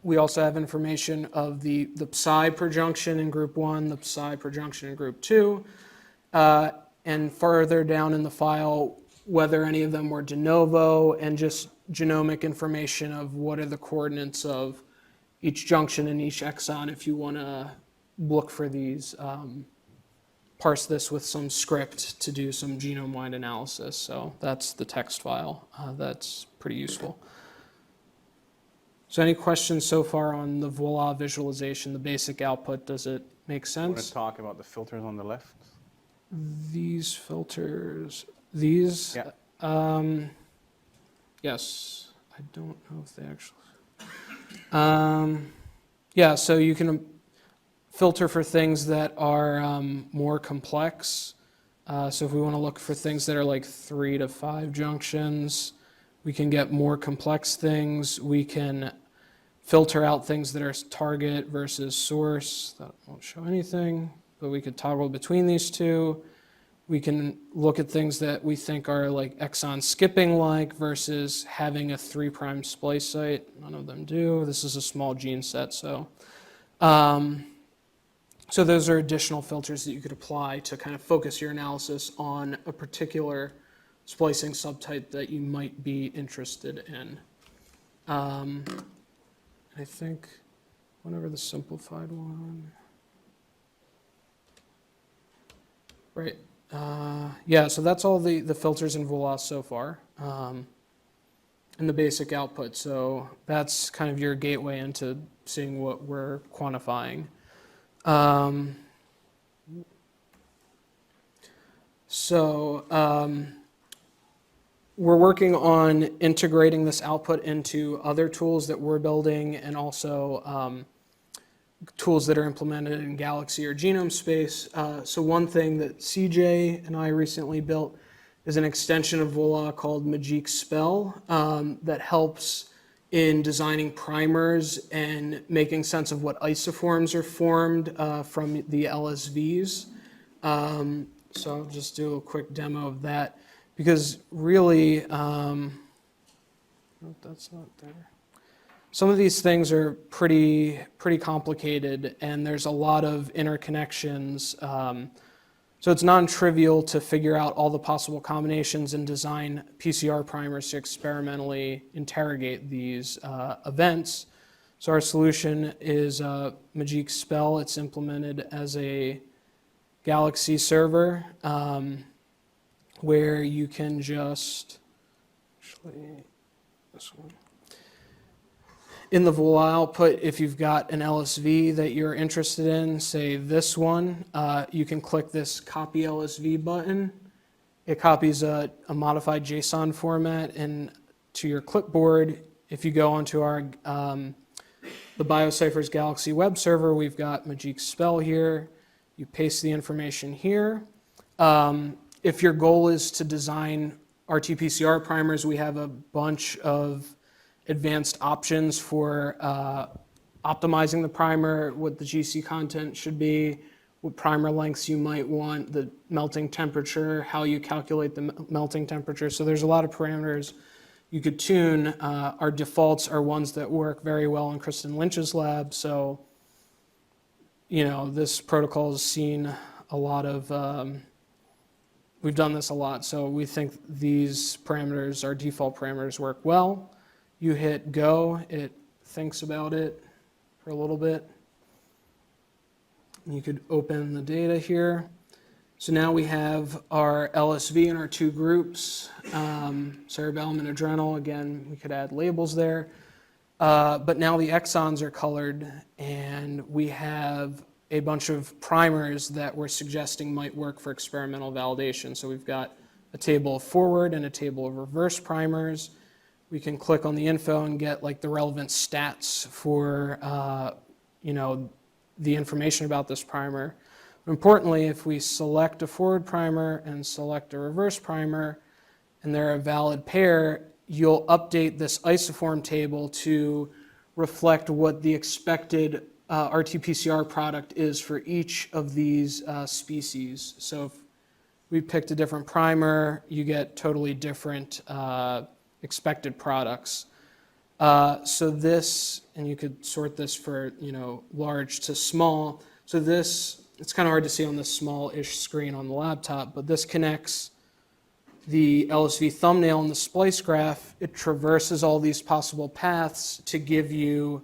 We also have information of the psi per junction in group 1, the psi per junction in group 2, and further down in the file, whether any of them were de novo, and just genomic information of what are the coordinates of each junction and each exon if you want to look for these, parse this with some script to do some genome-wide analysis. So that's the text file. That's pretty useful. So any questions so far on the VOILA visualization, the basic output? Does it make Want to sense? talk about the filters on the left? These filters, these? Yeah. Yes. I don't know if they actually... yeah, so you can filter for things that are more complex. So if we want to look for things that are like 3 to 5 junctions, we can get more complex things. We can filter out things that are target versus source. That won't show anything, but we could toggle between these two. We can look at things that we think are like exon skipping like versus having a 3' splice site. None of them do. This is a small gene set, so. So those are additional filters that you could apply to kind of focus your analysis on a particular splicing subtype that you might be interested in. I think, whenever the simplified one, right. Yeah, so that's all the filters in VOILA so far, and the basic output. So that's kind of your gateway into seeing what we're quantifying. We're working on integrating this output into other tools that we're building, and also tools that are implemented in Galaxy or Genome Space. So one thing that CJ and I recently built is an extension of VOILA called MAJIQ Spell that helps in designing primers and making sense of what isoforms are formed from the LSVs. So I'll just do a quick demo of that, because really, nope, that's not there. Some of these things are pretty complicated, and there's a lot of interconnections. So it's non-trivial to figure out all the possible combinations and design PCR primers to experimentally interrogate these events. So our solution is MAJIQ Spell. It's implemented as a Galaxy server where you can just, actually, this one. In the VOILA output, if you've got an LSV that you're interested in, say this one, you can click this Copy LSV button. It copies a modified JSON format to your clipboard. If you go onto our the BioCiphers Galaxy web server, we've got MAJIQ Spell here. You paste the information here. If your goal is to design RT-PCR primers, we have a bunch of advanced options for optimizing the primer, what the GC content should be, what primer lengths you might want, the melting temperature, how you calculate the melting temperature. So there's a lot of parameters you could tune. Our defaults are ones that work very well in Kristen Lynch's lab. So, you know, this protocol has seen a lot of, we've done this a lot. So we think these parameters, our default parameters, work well. You hit go, it thinks about it for a little bit. You could open the data here. So now we have our LSV in our two groups, cerebellum and adrenal. Again, we could add labels there. But now the exons are colored, and we have a bunch of primers that we're suggesting might work for experimental validation. So we've got a table of forward and a table of reverse primers. We can click on the info and get like the relevant stats for you know, the information about this primer. But importantly, if we select a forward primer and select a reverse primer, and they're a valid pair, you'll update this isoform table to reflect what the expected RT-PCR product is for each of these species. So if we picked a different primer, you get totally different expected products. So this, and you could sort this for, you know, large to small. So this, it's kind of hard to see on this small-ish screen on the laptop, but this connects the LSV thumbnail and the splice graph. It traverses all these possible paths to give you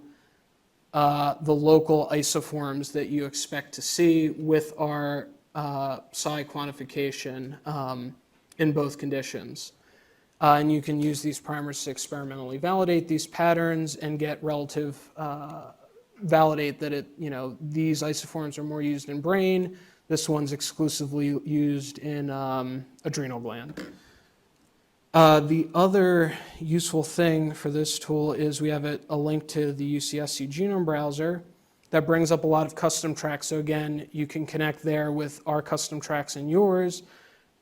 the local isoforms that you expect to see with our psi quantification in both conditions. And you can use these primers to experimentally validate these patterns and get relative, validate that it, you know, these isoforms are more used in brain. This one's exclusively used in adrenal gland. The other useful thing for this tool is we have a link to the UCSC genome browser that brings up a lot of custom tracks. So again, you can connect there with our custom tracks and yours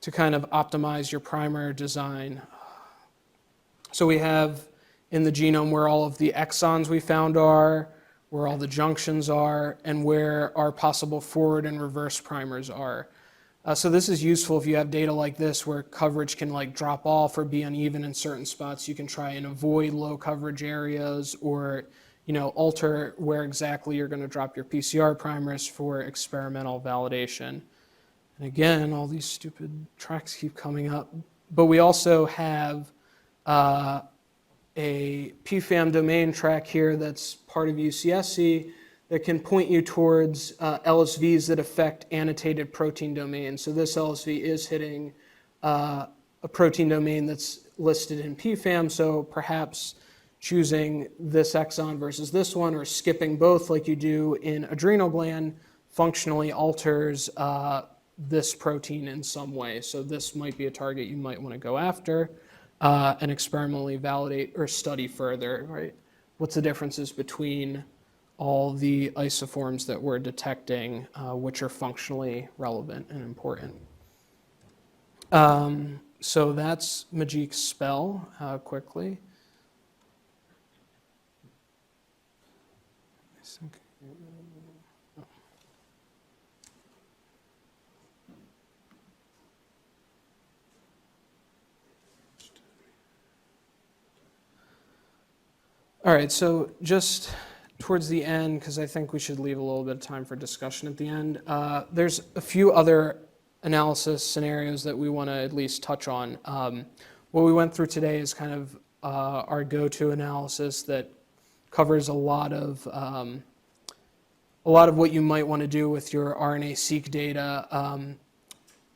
to kind of optimize your primer design. So we have in the genome where all of the exons we found are, where all the junctions are, and where our possible forward and reverse primers are. So this is useful if you have data like this where coverage can like drop off or be uneven in certain spots. You can try and avoid low coverage areas, or, you know, alter where exactly you're going to drop your PCR primers for experimental validation. And again, all these stupid tracks keep coming up. But we also have a PFAM domain track here that's part of UCSC that can point you towards LSVs that affect annotated protein domains. So this LSV is hitting a protein domain that's listed in PFAM, so perhaps choosing this exon versus this one or skipping both like you do in adrenal gland functionally alters this protein in some way. So this might be a target you might want to go after and experimentally validate or study further, right? What's the differences between all the isoforms that we're detecting, which are functionally relevant and important. So that's MAJIQ spell quickly. All right, so just towards the end, because I think we should leave a little bit of time for discussion at the end, there's a few other analysis scenarios that we want to at least touch on. What we went through today is kind of our go-to analysis that covers a lot of what you might want to do with your RNA-Seq data.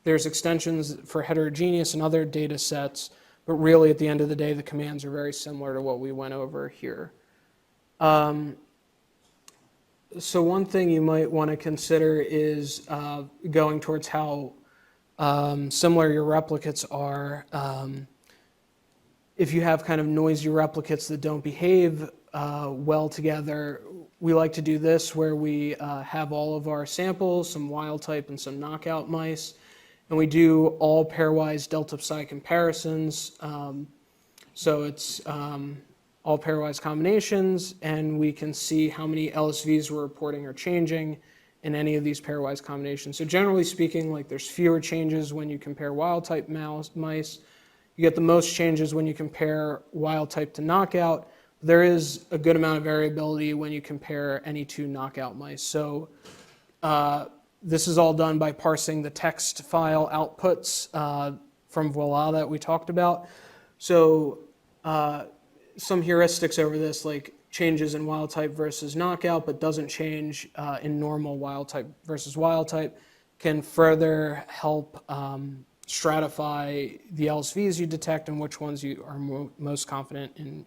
There's extensions for heterogeneous and other data sets, but really at the end of the day, the commands are very similar to what we went over here. So one thing you might want to consider is going towards how similar your replicates are. If you have kind of noisy replicates that don't behave well together, we like to do this where we have all of our samples, some wild type and some knockout mice, and we do all pairwise delta psi comparisons. So it's all pairwise combinations, and we can see how many LSVs we're reporting are changing in any of these pairwise combinations. So generally speaking, like there's fewer changes when you compare wild type mice. You get the most changes when you compare wild type to knockout. There is a good amount of variability when you compare any two knockout mice. So this is all done by parsing the text file outputs from VOILA that we talked about. So some heuristics over this, like changes in wild type versus knockout, but doesn't change in normal wild type versus wild type, can further help stratify the LSVs you detect and which ones you are most confident in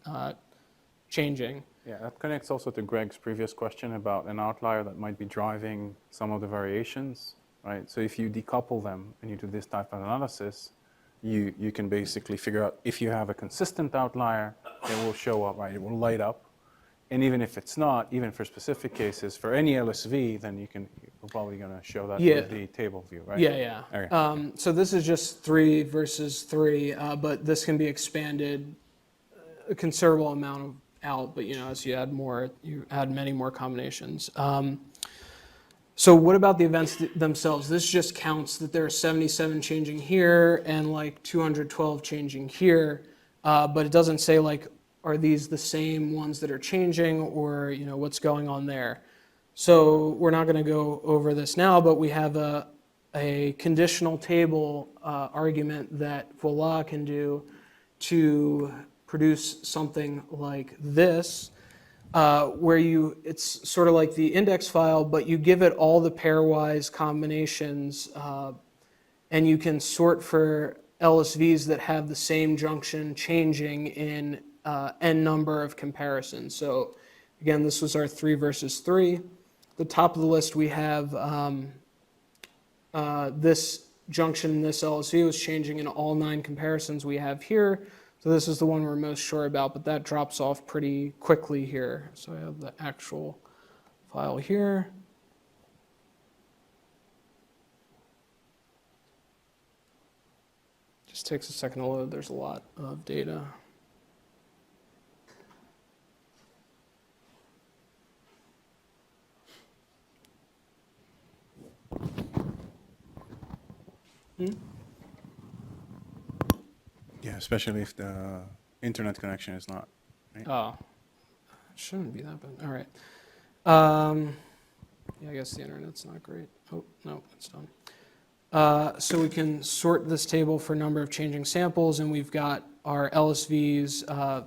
changing. Yeah, that connects also to Greg's previous question about an outlier that might be driving some of the variations, right? So if you decouple them and you do this type of analysis, you can basically figure out if you have a consistent outlier, it will show up, right? It will light up. And even if it's not, even for specific cases, for any LSV, then we're probably going to show that with the table view, right? Yeah. Okay. So this is just 3 versus 3, but this can be expanded a considerable amount out, but as you add more, you add many more combinations. So what about the events themselves? This just counts that there are 77 changing here and like 212 changing here, but it doesn't say like, are these the same ones that are changing or what's going on there? So we're not going to go over this now, but we have a conditional table argument that VOILA can do to produce something like this, where it's sort of like the index file, but you give it all the pairwise combinations, and you can sort for LSVs that have the same junction changing in n number of comparisons. So again, this was our 3 versus 3. The top of the list we have this junction, this LSV was changing in all 9 comparisons we have here. So this is the one we're most sure about, but that drops off pretty quickly here. So I have the actual file here. Just takes a second to load. There's a lot of data. Yeah, especially if the internet connection is not. Right? Oh, it shouldn't be that bad. All right. Yeah, I guess the internet's not great. Oh, no, it's done. So we can sort this table for number of changing samples, and we've got our LSVs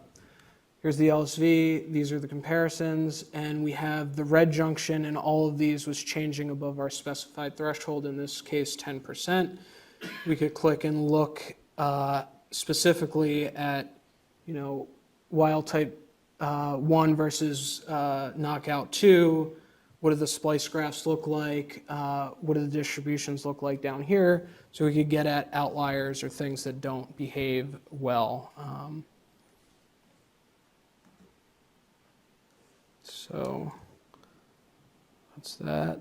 Here's the LSV, these are the comparisons, and we have the red junction, and all of these was changing above our specified threshold, in this case 10%. We could click and look specifically at, wild type 1 versus knockout 2. What do the splice graphs look like? What do the distributions look like down here? So we could get at outliers or things that don't behave well. So that's that.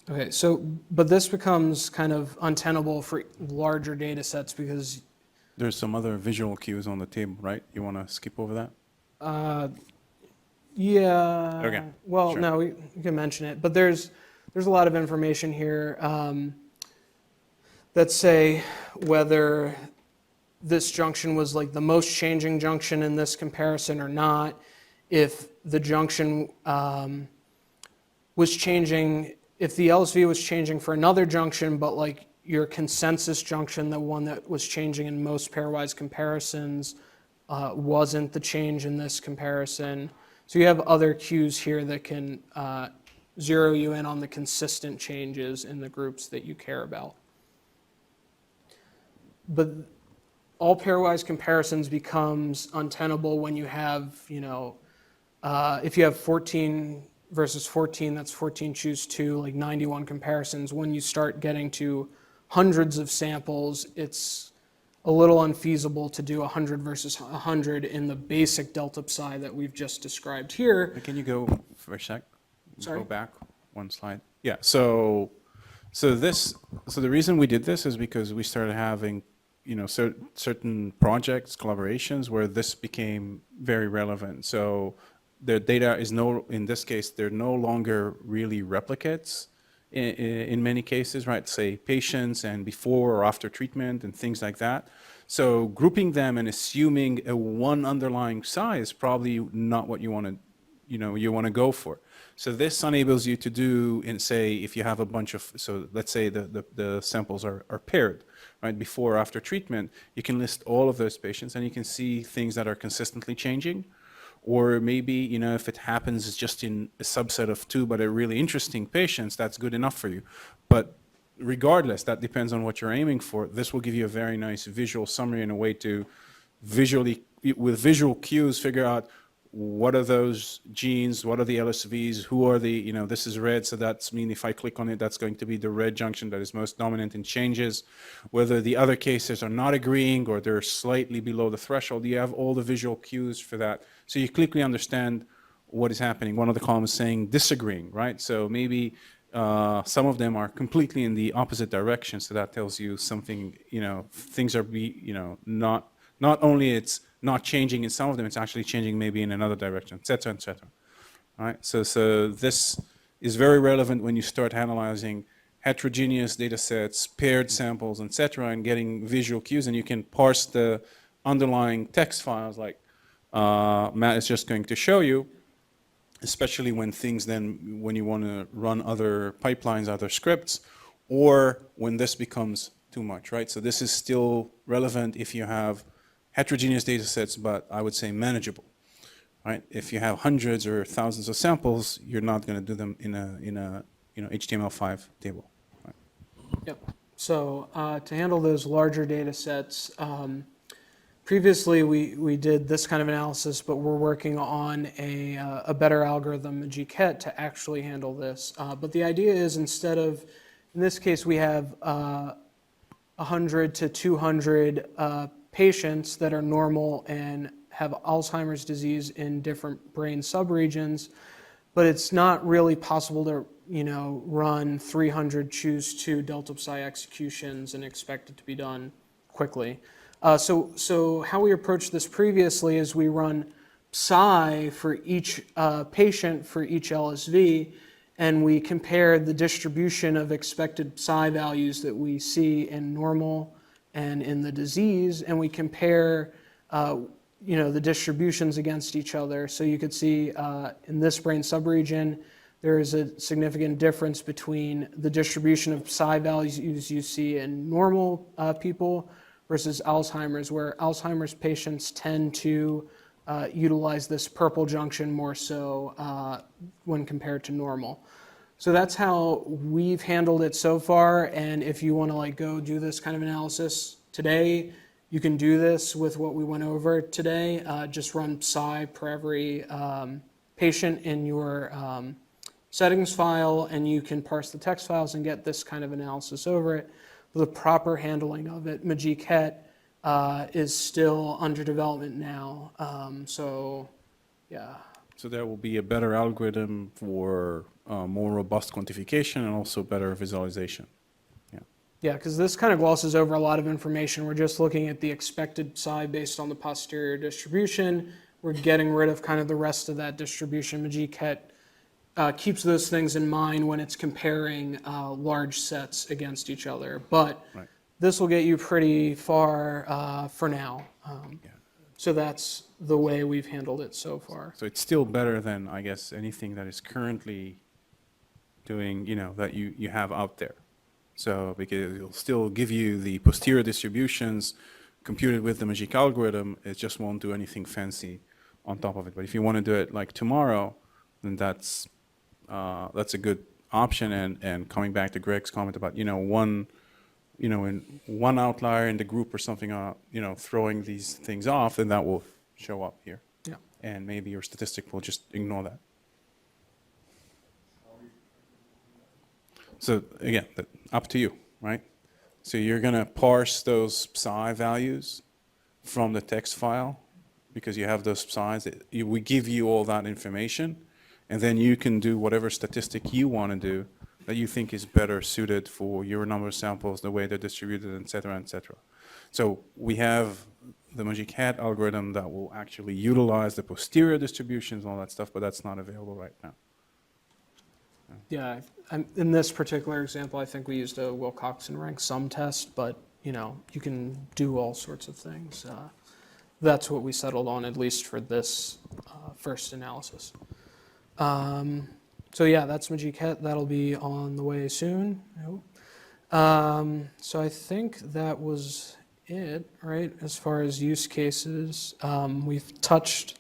Okay, so, but this becomes kind of untenable for larger data sets because There's some other visual cues on the table, right? You want to skip over that? yeah. Okay, Well, sure. no, we can mention it, but there's a lot of information here that say whether this junction was like the most changing junction in this comparison or not, if the junction was changing, if the LSV was changing for another junction, but like your consensus junction, the one that was changing in most pairwise comparisons, wasn't the change in this comparison. So you have other cues here that can zero you in on the consistent changes in the groups that you care about. But all pairwise comparisons becomes untenable when you have, if you have 14 versus 14, that's 14 choose 2, like 91 comparisons. When you start getting to hundreds of samples, it's a little unfeasible to do 100 versus 100 in the basic delta psi that we've just described here. Can you go for a sec? Sorry? Go back one slide. Yeah. So the reason we did this is because we started having, certain projects, collaborations where this became very relevant. So the data is in this case, they're no longer really replicates in many cases, right? Say patients and before or after treatment and things like that. So grouping them and assuming a one underlying psi is probably not what you want to, you want to go for. So this enables you to do, say, if you have a bunch of, so let's say the samples are paired, right, before or after treatment, you can list all of those patients and you can see things that are consistently changing. Or maybe, if it happens just in a subset of 2, but a really interesting patients, that's good enough for you. But regardless, that depends on what you're aiming for. This will give you a very nice visual summary and a way to visually, with visual cues, figure out what are those genes, what are the LSVs, who are the, this is red, so that's mean if I click on it, that's going to be the red junction that is most dominant in changes. Whether the other cases are not agreeing or they're slightly below the threshold, you have all the visual cues for that. So you quickly understand what is happening. One of the columns is saying disagreeing, right? So maybe some of them are completely in the opposite direction, so that tells you something, things are, not only it's not changing in some of them, it's actually changing maybe in another direction, et cetera, et cetera. All right, so this is very relevant when you start analyzing heterogeneous data sets, paired samples, et cetera, and getting visual cues, and you can parse the underlying text files like Matt is just going to show you, especially when when you want to run other pipelines, other scripts, or when this becomes too much, right? So this is still relevant if you have heterogeneous data sets, but I would say manageable, right? If you have hundreds or thousands of samples, you're not going to do them in a HTML5 table. Right? Yep. So to handle those larger data sets, previously we did this kind of analysis, but we're working on a better algorithm, MAJIQ, to actually handle this. But the idea is instead of, in this case, we have 100 to 200 patients that are normal and have Alzheimer's disease in different brain subregions, but it's not really possible to run 300 choose 2 delta psi executions and expect it to be done quickly. So how we approached this previously is we run psi for each patient for each LSV, and we compare the distribution of expected psi values that we see in normal and in the disease, and we compare the distributions against each other. So you could see in this brain subregion, there is a significant difference between the distribution of psi values you see in normal people versus Alzheimer's, where Alzheimer's patients tend to utilize this purple junction more so when compared to normal. So that's how we've handled it so far, and if you want to like go do this kind of analysis today, you can do this with what we went over today. Just run psi per every patient in your settings file, and you can parse the text files and get this kind of analysis over it. The proper handling of it, MAJIQ is still under development now. So, yeah. So there will be a better algorithm for more robust quantification and also better visualization. Yeah, because this kind of glosses over a lot of information. We're just looking at the expected psi based on the posterior distribution. We're getting rid of kind of the rest of that distribution. MAJIQ keeps those things in mind when it's comparing large sets against each other. But this will get you pretty far for now. So that's the way we've handled it so far. So it's still better than, I guess, anything that is currently doing, that you have out there. So because it'll still give you the posterior distributions computed with the MAJIQ algorithm, it just won't do anything fancy on top of it. But if you want to do it like tomorrow, then that's a good option. And coming back to Greg's comment about, in one outlier in the group or something, throwing these things off, then that will show up here. Yeah. And maybe your statistic will just ignore that. So again, up to you, right? So you're going to parse those psi values from the text file because you have those psi's. We give you all that information, and then you can do whatever statistic you want to do that you think is better suited for your number of samples, the way they're distributed, et cetera, et cetera. So we have the MAJIQ algorithm that will actually utilize the posterior distributions and all that stuff, but that's not available right now. Yeah, in this particular example, I think we used a Wilcoxon rank sum test, but you can do all sorts of things. That's what we settled on, at least for this first analysis. So yeah, that's MAJIQ. That'll be on the way soon, I hope. So I think that was it, right, as far as use cases. We've touched,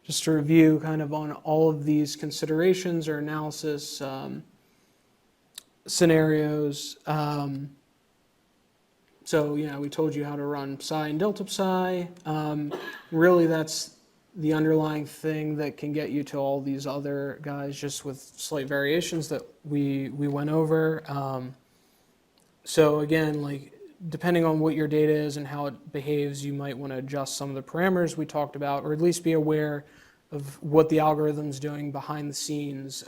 just to review, kind of on all of these considerations or analysis scenarios. So, we told you how to run psi and delta psi. Really, that's the underlying thing that can get you to all these other guys, just with slight variations that we went over. So again, depending on what your data is and how it behaves, you might want to adjust some of the parameters we talked about, or at least be aware of what the algorithm's doing behind the scenes.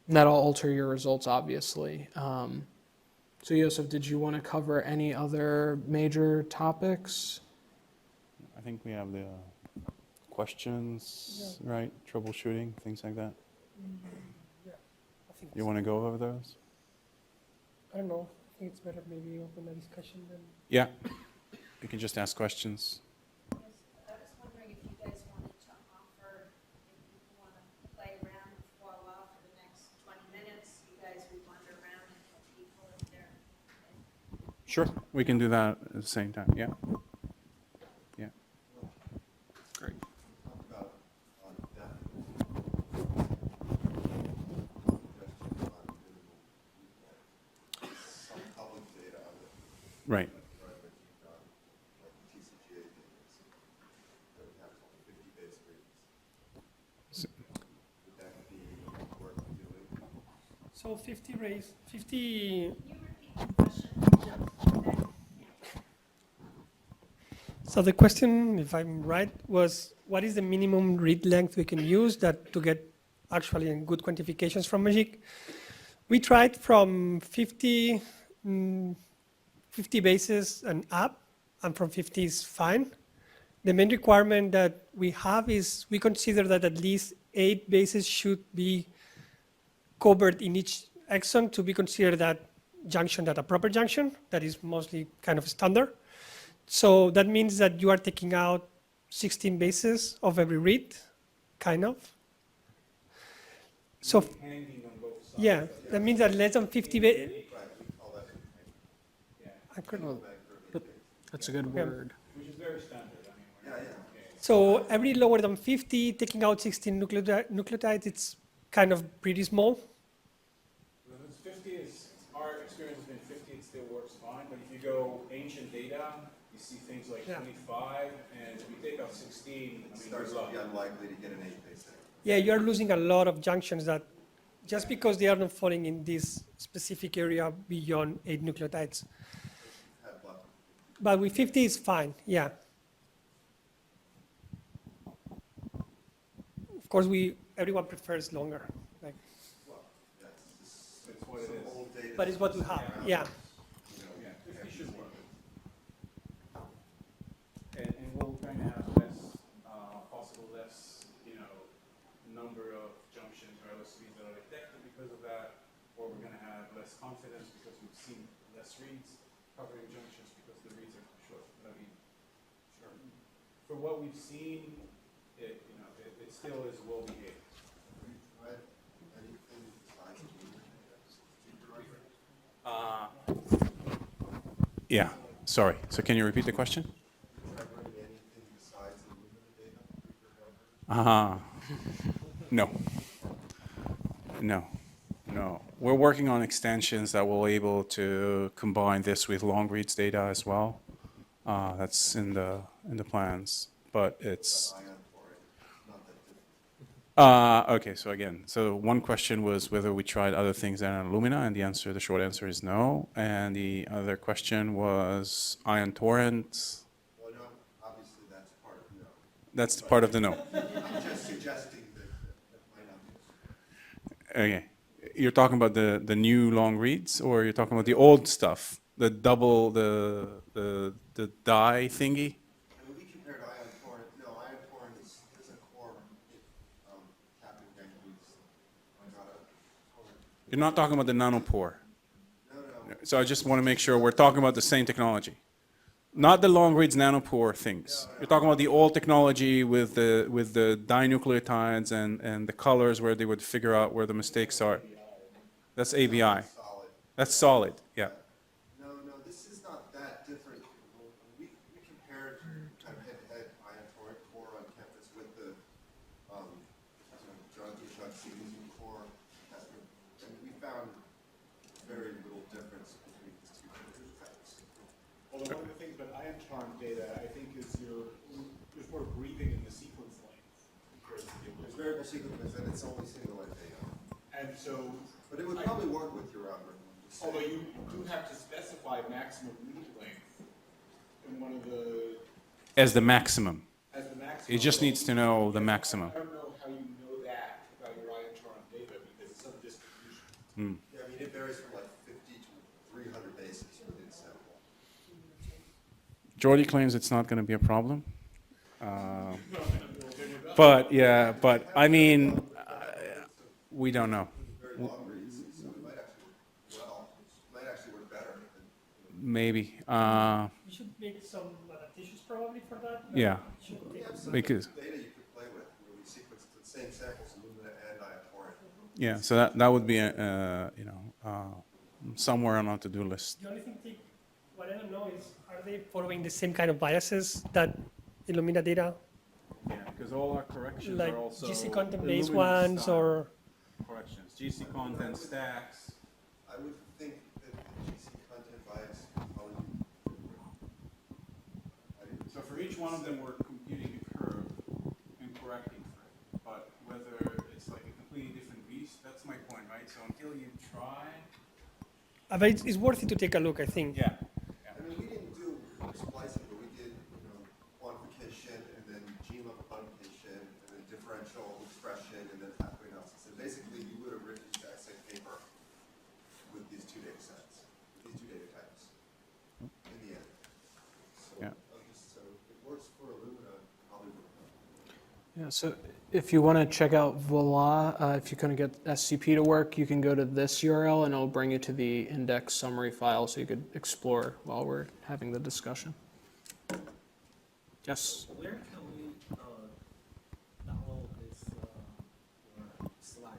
That'll alter your results, obviously. So Joseph, did you want to cover any other major topics? I think we have the questions, right? Troubleshooting, things like that. Yeah, I think You want to go over those? I don't know. I think it's better maybe open a discussion than. Yeah. You can just ask questions. Yes, I was wondering if you guys wanted to offer, if you want to play around with VOILA for the next 20 minutes, you guys would wander around and tell people if they're. Sure. We can do that at the same time. Yeah. Yeah. Great. Talk about on depth. Some public data on the Right. project you've done, like TCGA database, that we have 50 base reads. Would that be worth doing? So 50 raised, 50. You repeat the question? So the question, if I'm right, was what is the minimum read length we can use that to get actually good quantifications from MAJIQ? We tried from 50 bases and up, and from 50 is fine. The main requirement that we have is we consider that at least 8 bases should be covered in each exon to be considered that junction, that a proper junction, that is mostly kind of standard. So that means that you are taking out 16 bases of every read, kind of. So, hanging on both sides. yeah, that means that less than 50, Right, we call that, I could, That's a good Okay. word. Which is very standard. I mean, we're yeah, not- yeah. so every lower than 50, taking out 16 nucleotides, it's kind of pretty small. If it's 50, our experience has been 50, it still works fine. But if you go ancient data, you see things like Yeah. 25, and if you take out 16, I It mean, starts good to luck. be unlikely to get an 8, they say. Yeah, you're losing a lot of junctions that just because they are not falling in this specific area beyond 8 nucleotides. Have luck. But with 50 it's fine, yeah. Of course, everyone prefers longer, like, Well, that's just It's what it some is. old data. but it's what we have, yeah. Yeah, 50 should work. And we'll kind of have less, number of junctions or LSVs that are detected because of that, or we're going to have less confidence because we've seen less reads covering junctions because the reads are short. But I mean, sure. For what we've seen, it still is well behaved. Right? Anything besides Yeah, sorry. So can you repeat the question? Try running anything besides the Illumina data? No. No. We're working on extensions that will able to combine this with long reads data as well. That's in the plans, but it's. Ion for it, not that different. Okay, so again, one question was whether we tried other things than Illumina, and the short answer is no. And the other question was ion torrent. Well, no, obviously that's part of no. That's part of the no. I'm just suggesting that might not be. Okay. You're talking about the new long reads, or you're talking about the old stuff? The double, the die thingy? I mean, we compared ion torrent. No, ion torrent is a core capping ganglions. Not a torrent. You're not talking about the nanopore. No. So I just want to make sure we're talking about the same technology. Not the long reads nanopore things. You're talking about the old technology with the dinucleotides and the colors where they would figure out where the mistakes are. That's ABI. Solid. That's solid, yeah. No, this is not that different. We compared kind of head-to-head ion torrent core on campus with the drug sequencing core tester, and we found very little difference between these two types. Although one of the things about ion torrent data, I think, is there's more breathing in the sequence length compared to the There's variable sequence, and it's only single-end data. And so, But it would probably work with your algorithm. although you do have to specify maximum read length in one of the, As the maximum. as the maximum. It just needs to know the maximum. I don't know how you know that about your ion torrent data because it's some distribution. Yeah, I mean, it varies from like 50 to 300 bases within sample. Jordy claims it's not going to be a problem. But I mean, we don't know. Very long reads, so it might actually work well. It might actually work better than. Maybe. We should make some adaptations probably for that. Yeah. We have some Because- data you could play with where we sequence the same samples, Illumina and ion torrent. Yeah, so that would be somewhere on our to-do list. The only thing, what I don't know is, are they following the same kind of biases that Illumina data? Yeah, because all our corrections Like GC content-based ones or? corrections. GC content stacks. I would think that the GC content bias would probably be different. So for each one of them, we're computing a curve and correcting for it. But whether it's like a completely different beast, that's my point, right? So until you try. But it's worth it to take a look, I think. Yeah. I mean, we didn't do splicing, but we did, quantification and then gene level quantification and then differential expression and then pathway analysis. And basically, you would have written the exact same paper with these two data sets, these two data types in the end. So, Yeah. so it works for Illumina, probably would work. Yeah, so if you want to check out VOILA, if you couldn't get SCP to work, you can go to this URL and it'll bring you to the index summary file so you could explore while we're having the discussion. Yes? Where can we download this slides?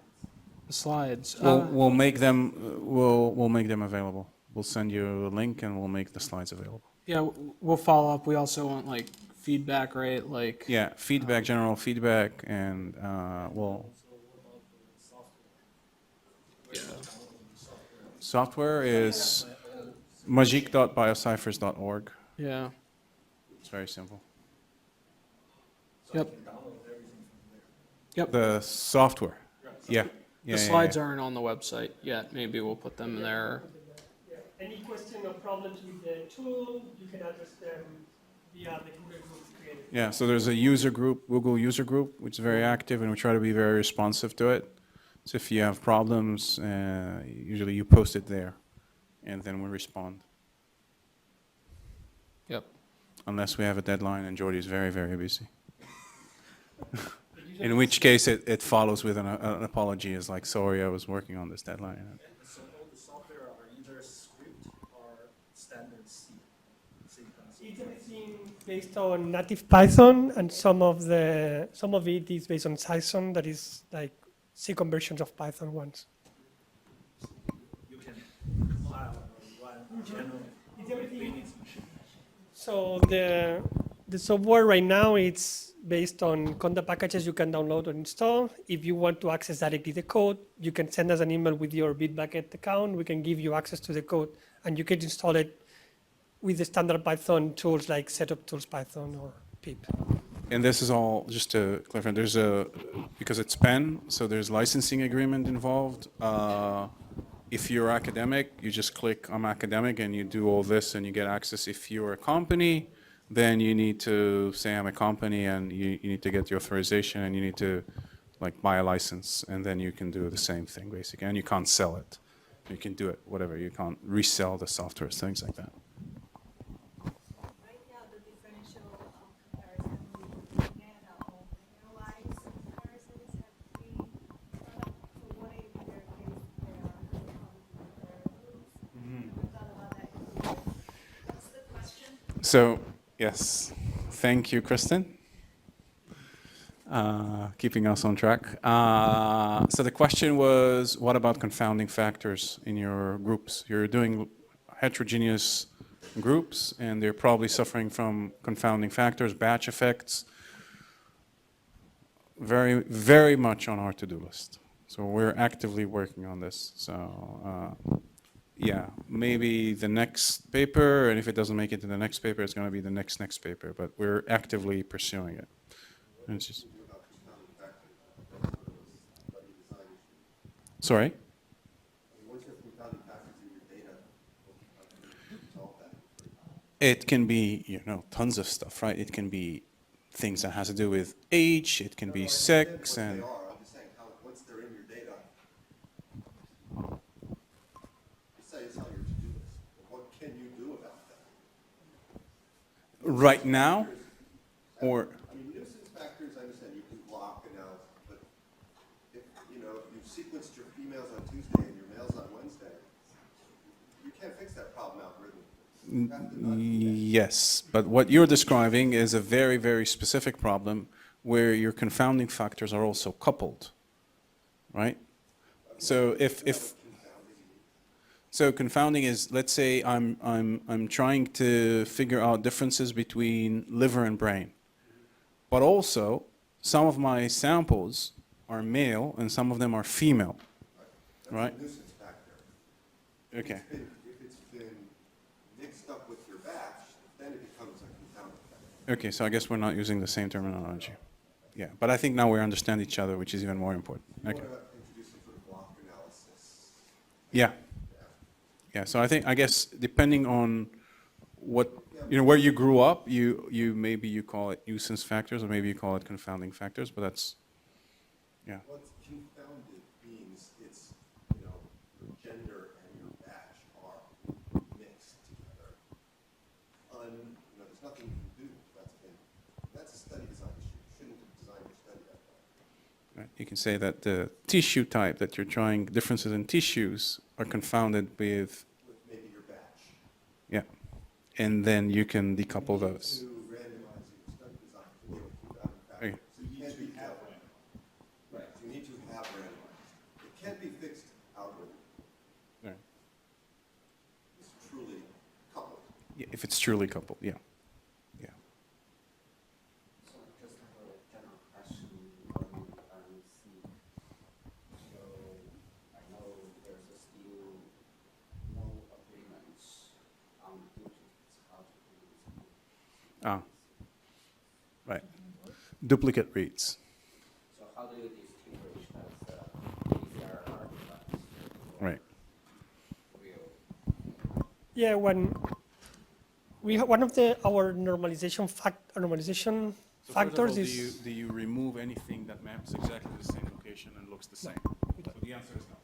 The slides. We'll make them, we'll make them available. We'll send you a link and we'll make the slides available. Yeah, we'll follow up. We also want like feedback, right? Like, Yeah, feedback, general feedback, and we'll. Software is MAJIQ.biociphers.org. yeah. It's very simple. Yep. Yep. The software. Yeah. The slides aren't on the website yet. Maybe we'll put them there. Yeah. Any question or problems with the tool, you can address them via the Google Group created. Yeah, so there's a user group, Google user group, which is very active, and we try to be very responsive to it. So if you have problems, usually you post it there, and then we respond. Yep. Unless we have a deadline, and Jordy's very, very busy. In which case, it follows with an apology. It's like, sorry, I was working on this deadline. So all the software are either script or standard C. It's everything based on native Python, and some of it is based on Cython, that is like C conversions of Python ones. You can compile one general. It's everything. So the software right now, it's based on conda packages you can download or install. If you want to access directly the code, you can send us an email with your Bitbucket account. We can give you access to the code, and you can install it with the standard Python tools like Setup Tools Python or pip. And this is all, just to clarify, because it's Penn, so there's licensing agreement involved. If you're academic, you just click I'm academic and you do all this and you get access. If you're a company, then you need to say I'm a company and you need to get your authorization and you need to like buy a license and then you can do the same thing basically. And you can't sell it. You can do it, whatever. You can't resell the software, things like that. Right now, the differential comparison we're looking at linearized comparisons have three products. So what if in their case there are comparables? We thought about that. What's the question? So, yes, thank you, Kristen. Keeping us on track. So the question was, what about confounding factors in your groups? You're doing heterogeneous groups, and they're probably suffering from confounding factors, batch effects. Very, very much on our to-do list. So we're actively working on this. So yeah, maybe the next paper, and if it doesn't make it to the next paper, it's going to be the next paper. But we're actively pursuing it. And it's just, sorry? Once you have confounding factors in your data, solve that. It can be, tons of stuff, right? It can be things that has to do with age, it can be sex, and They are, I'm just saying, how, once they're in your data, you say it's on your to-do list, but what can you do about that? right now, or I mean, nuisance factors, I understand, you can block analysis, but if, you've sequenced your females on Tuesday and your males on Wednesday, you can't fix that problem algorithmically. You have to not do that. yes, but what you're describing is a very, very specific problem where your confounding factors are also coupled, right? So so confounding is, let's say I'm trying to figure out differences between liver and brain, but also some of my samples are male and some of them are female, right? That's a nuisance factor. Okay. If it's been mixed up with your batch, then it becomes a confounding factor. Okay, so I guess we're not using the same terminology. Yeah, but I think now we understand each other, which is even more important. Okay. You want to introduce some sort of block analysis. Yeah. Yeah, so I guess depending on what, where you grew up, maybe you call it nuisance factors or maybe you call it confounding factors, but that's, yeah. What's confounded means it's, your gender and your batch are mixed together. There's nothing you can do. That's a study design issue. You shouldn't have designed your study that way. Right. You can say that the tissue type that you're trying, differences in tissues are confounded with, Maybe your batch. yeah, and then you can decouple those. To randomize your study design to deal with confounding factors. Okay. So you need to have randomized. Right. So you need to have randomized. It can't be If it's truly coupled, yeah. Yeah. So just have a general question regarding RNA-Seq. So I know there's a still no agreement on duplicates, how to do this. Ah, right. Duplicate reads. So how do you distinguish that these are artifacts or Right. real? Yeah, when we one of our normalization So factors first of all, is do you remove anything that maps exactly the same location and looks the same? we So don't. the answer is no.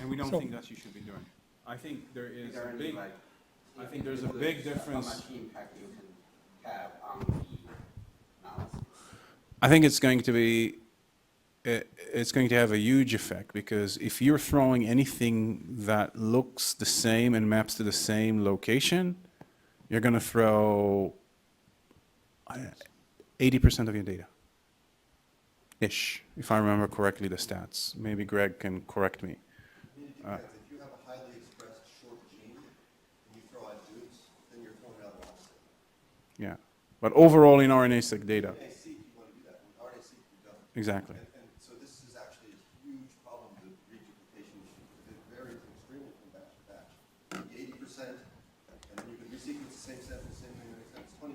And we don't So- think that you should be doing. I think there is there a any, big, like, I think there's a big How difference. much impact you can have on the analysis? I think it's going to be, it's going to have a huge effect because if you're throwing anything that looks the same and maps to the same location, you're going to throw 80% of your data. Ish, if I remember correctly the stats. Maybe Greg can correct me. It depends. If you have a highly expressed short gene and you throw out dupes, then you're throwing out a lot of stuff. Yeah. But overall in RNA-Seq data, RNA-Seq, you want to do that. With RNA-Seq, you don't. exactly. And so this is actually a huge problem with reduplication issue. It varies extremely from batch to batch. 80%, and then you can resequence the same sample, same thing, the next time it's 20%.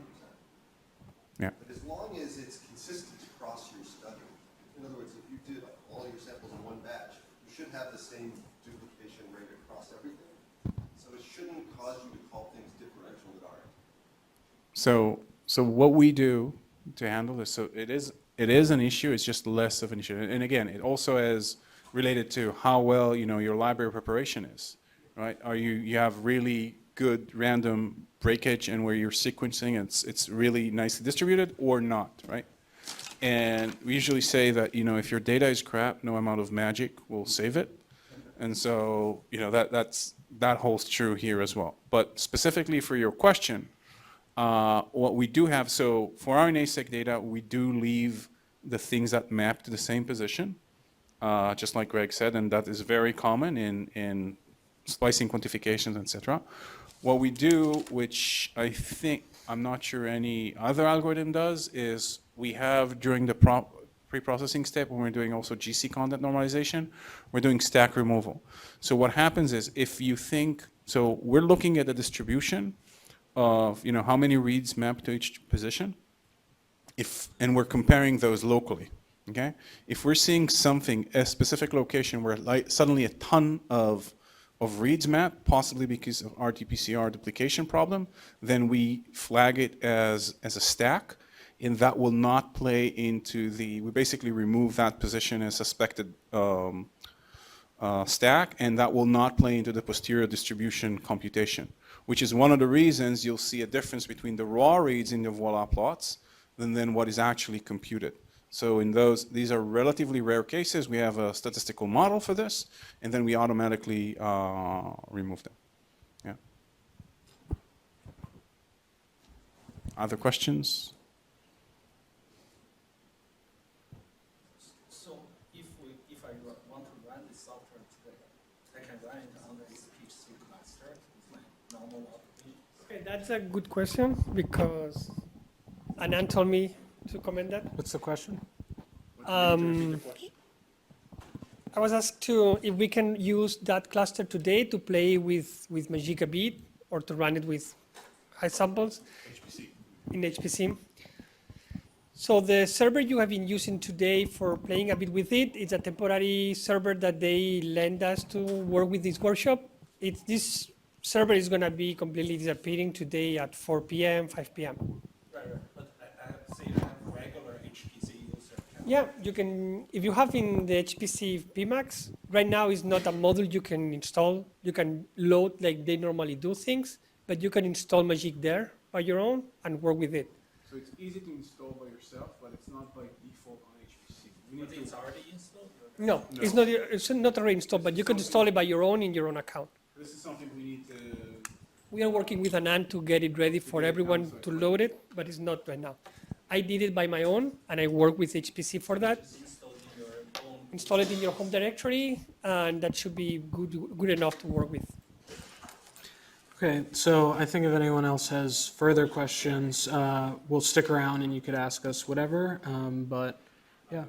Yeah. But as long as it's consistent across your study, in other words, if you did all your samples in one batch, you should have the same duplication rate across everything. So it shouldn't cause you to call things differential that aren't. So what we do to handle this, so it is an issue, it's just less of an issue. And again, it also is related to how well, your library preparation is, right? You have really good random breakage and where you're sequencing, it's really nicely distributed or not, right? And we usually say that, if your data is crap, no amount of MAJIQ will save it. And so, that holds true here as well. But specifically for your question, what we do have, so for RNA-Seq data, we do leave the things that map to the same position, just like Greg said, and that is very common in splicing quantifications, etc. What we do, which I think, I'm not sure any other algorithm does, is we have during the pre-processing step, when we're doing also GC content normalization, we're doing stack removal. So what happens is if you think, so we're looking at the distribution of how many reads map to each position, and we're comparing those locally, okay? If we're seeing something, a specific location where suddenly a ton of reads map, possibly because of RT-PCR duplication problem, then we flag it as a stack, and that will not play into we basically remove that position as suspected stack, and that will not play into the posterior distribution computation, which is one of the reasons you'll see a difference between the raw reads in the VOILA plots and then what is actually computed. So in these are relatively rare cases. We have a statistical model for this, and then we automatically remove them. Yeah. Other questions? So if I want to run this software today, I can run it on the HPC cluster with my normal application. Okay, that's a good question because Anand told me to comment that. What's the question? I was asked if we can use that cluster today to play with MAJIQ a bit or to run it with high samples in HPC. So the server you have been using today for playing a bit with it is a temporary server that they lend us to work with this workshop. This server is going to be completely disappearing today at 4 p.m., 5 p.m. Right. But I have to say I have regular HPC user. Yeah, you can, if you have in the HPC PMAX, right now is not a module you can install. You can load like they normally do things, but you can install MAJIQ there by your own and work with it. So it's easy to install by yourself, but it's not by default on HPC. But it's already installed? No, it's not already installed, but you can install it by your own in your own account. This is something we need to. We are working with Anand to get it ready for get it everyone done, so to it's load it, but it's not right now. I did it by my own, and I work with HPC for that. Installed in your own. Install it in your home directory, and that should be good enough to work with. Okay, so I think if anyone else has further questions, we'll stick around and you could ask us whatever. But yeah.